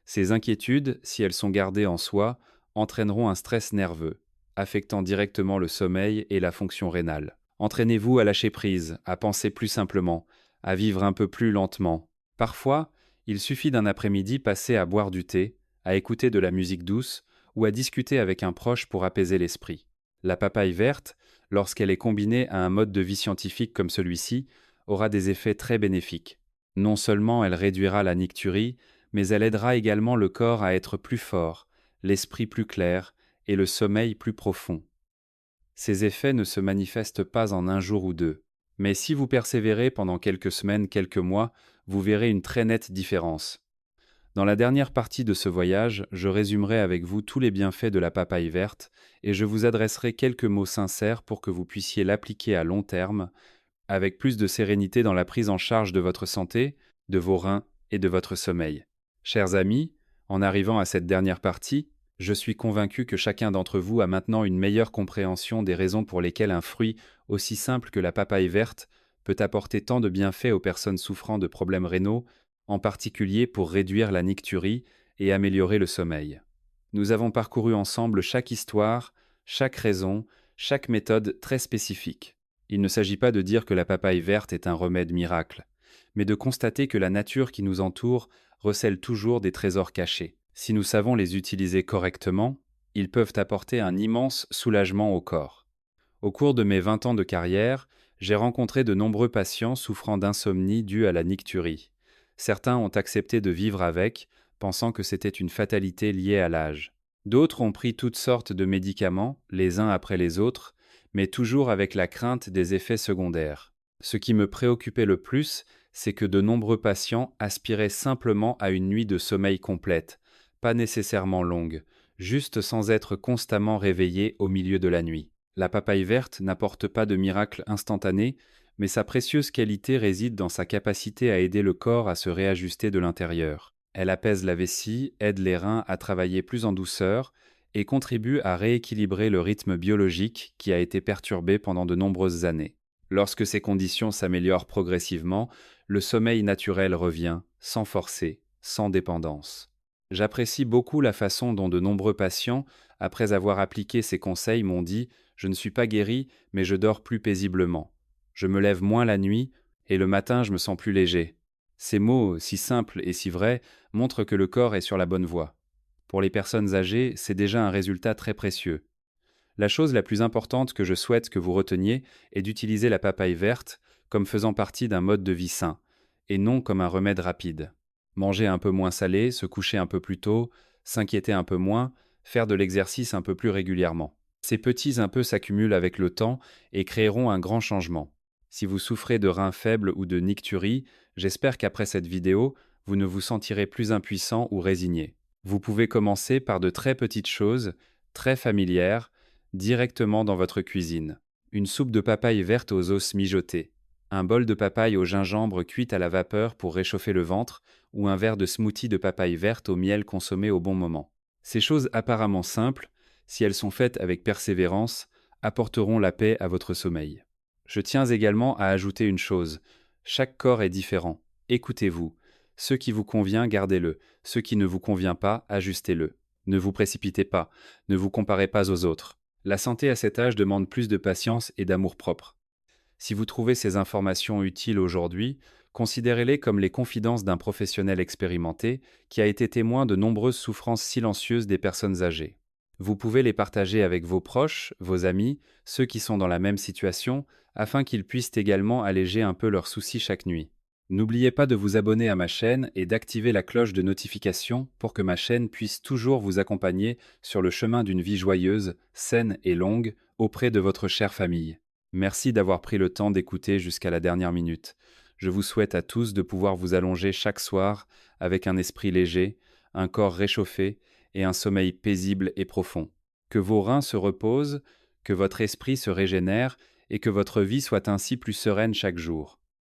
Ces inquiétudes, si elles sont gardées en soi, entraîneront un stress nerveux, affectant directement le sommeil et la fonction rénale. Entraînez-vous à lâcher prise, à penser plus simplement, à vivre un peu plus lentement. Parfois, il suffit d'un après-midi passé à boire du thé, à écouter de la musique douce ou à discuter avec un proche pour apaiser l'esprit. La papaye verte, lorsqu'elle est combinée à un mode de vie scientifique comme celui-ci, aura des effets très bénéfiques. Non seulement elle réduira la nicturie, mais elle aidera également le corps à être plus fort, l'esprit plus clair et le sommeil plus profond. Ces effets ne se manifestent pas en un jour ou deux, mais si vous persévérez pendant quelques semaines, quelques mois, vous verrez une très nette différence. Dans la dernière partie de ce voyage, je résumerai avec vous tous les bienfaits de la papaye verte et je vous adresserai quelques mots sincères pour que vous puissiez l'appliquer à long terme, avec plus de sérénité dans la prise en charge de votre santé, de vos reins et de votre sommeil. Chers amis, en arrivant à cette dernière partie, je suis convaincu que chacun d'entre vous a maintenant une meilleure compréhension des raisons pour lesquelles un fruit aussi simple que la papaye verte peut apporter tant de bienfaits aux personnes souffrant de problèmes rénaux, en particulier pour réduire la nicturie et améliorer le sommeil. Nous avons parcouru ensemble chaque histoire, chaque raison, chaque méthode très spécifique. Il ne s'agit pas de dire que la papaye verte est un remède miracle, mais de constater que la nature qui nous entoure recèle toujours des trésors cachés. Si nous savons les utiliser correctement, ils peuvent apporter un immense soulagement au corps. Au cours de mes 20 ans de carrière, j'ai rencontré de nombreux patients souffrant d'insomnie due à la nicturie. Certains ont accepté de vivre avec, pensant que c'était une fatalité liée à l'âge. D'autres ont pris toutes sortes de médicaments, les uns après les autres, mais toujours avec la crainte des effets secondaires. Ce qui me préoccupait le plus, c'est que de nombreux patients aspiraient simplement à une nuit de sommeil complète, pas nécessairement longue, juste sans être constamment réveillés au milieu de la nuit. La papaye verte n'apporte pas de miracle instantané, mais sa précieuse qualité réside dans sa capacité à aider le corps à se réajuster de l'intérieur. Elle apaise la vessie, aide les reins à travailler plus en douceur et contribue à rééquilibrer le rythme biologique qui a été perturbé pendant de nombreuses années. Lorsque ces conditions s'améliorent progressivement, le sommeil naturel revient, sans forcer, sans dépendance. J'apprécie beaucoup la façon dont de nombreux patients, après avoir appliqué ces conseils, m'ont dit « Je ne suis pas guéri, mais je dors plus paisiblement. Je me lève moins la nuit Et le matin, je me sens plus léger. Ces mots, si simples et si vrais, montrent que le corps est sur la bonne voie. Pour les personnes âgées, c'est déjà un résultat très précieux. La chose la plus importante que je souhaite que vous reteniez est d'utiliser la papaye verte comme faisant partie d'un mode de vie sain, et non comme un remède rapide. Manger un peu moins salé, se coucher un peu plus tôt, s'inquiéter un peu moins, faire de l'exercice un peu plus régulièrement. Ces petits un peu s'accumulent avec le temps et créeront un grand changement. Si vous souffrez de reins faibles ou de nicturie, j'espère qu'après cette vidéo, vous ne vous sentirez plus impuissant ou résigné. Vous pouvez commencer par de très petites choses, très familières, directement dans votre cuisine. Une soupe de papaye verte aux os mijotés, un bol de papaye au gingembre cuite à la vapeur pour réchauffer le ventre, ou un verre de smoothie de papaye verte au miel consommé au bon moment. Ces choses apparemment simples, si elles sont faites avec persévérance, apporteront la paix à votre sommeil. Je tiens également à ajouter une chose. Chaque corps est différent. Écoutez-vous. Ce qui vous convient, gardez-le. Ce qui ne vous convient pas, ajustez-le. Ne vous précipitez pas. Ne vous comparez pas aux autres. La santé à cet âge demande plus de patience et d'amour-propre. Si vous trouvez ces informations utiles aujourd'hui, considérez-les comme les confidences d'un professionnel expérimenté qui a été témoin de nombreuses souffrances silencieuses des personnes âgées. Vous pouvez les partager avec vos proches, vos amis, ceux qui sont dans la même situation, afin qu'ils puissent également alléger un peu leurs soucis chaque nuit. N'oubliez pas de vous abonner à ma chaîne et d'activer la cloche de notification pour que ma chaîne puisse toujours vous accompagner sur le chemin d'une vie joyeuse, saine et longue auprès de votre chère famille. Merci d'avoir pris le temps d'écouter jusqu'à la dernière minute. Je vous souhaite à tous de pouvoir vous allonger chaque soir avec un esprit léger, un corps réchauffé et un sommeil paisible et profond. Que vos reins se reposent, que votre esprit se régénère et que votre vie soit ainsi plus sereine chaque jour.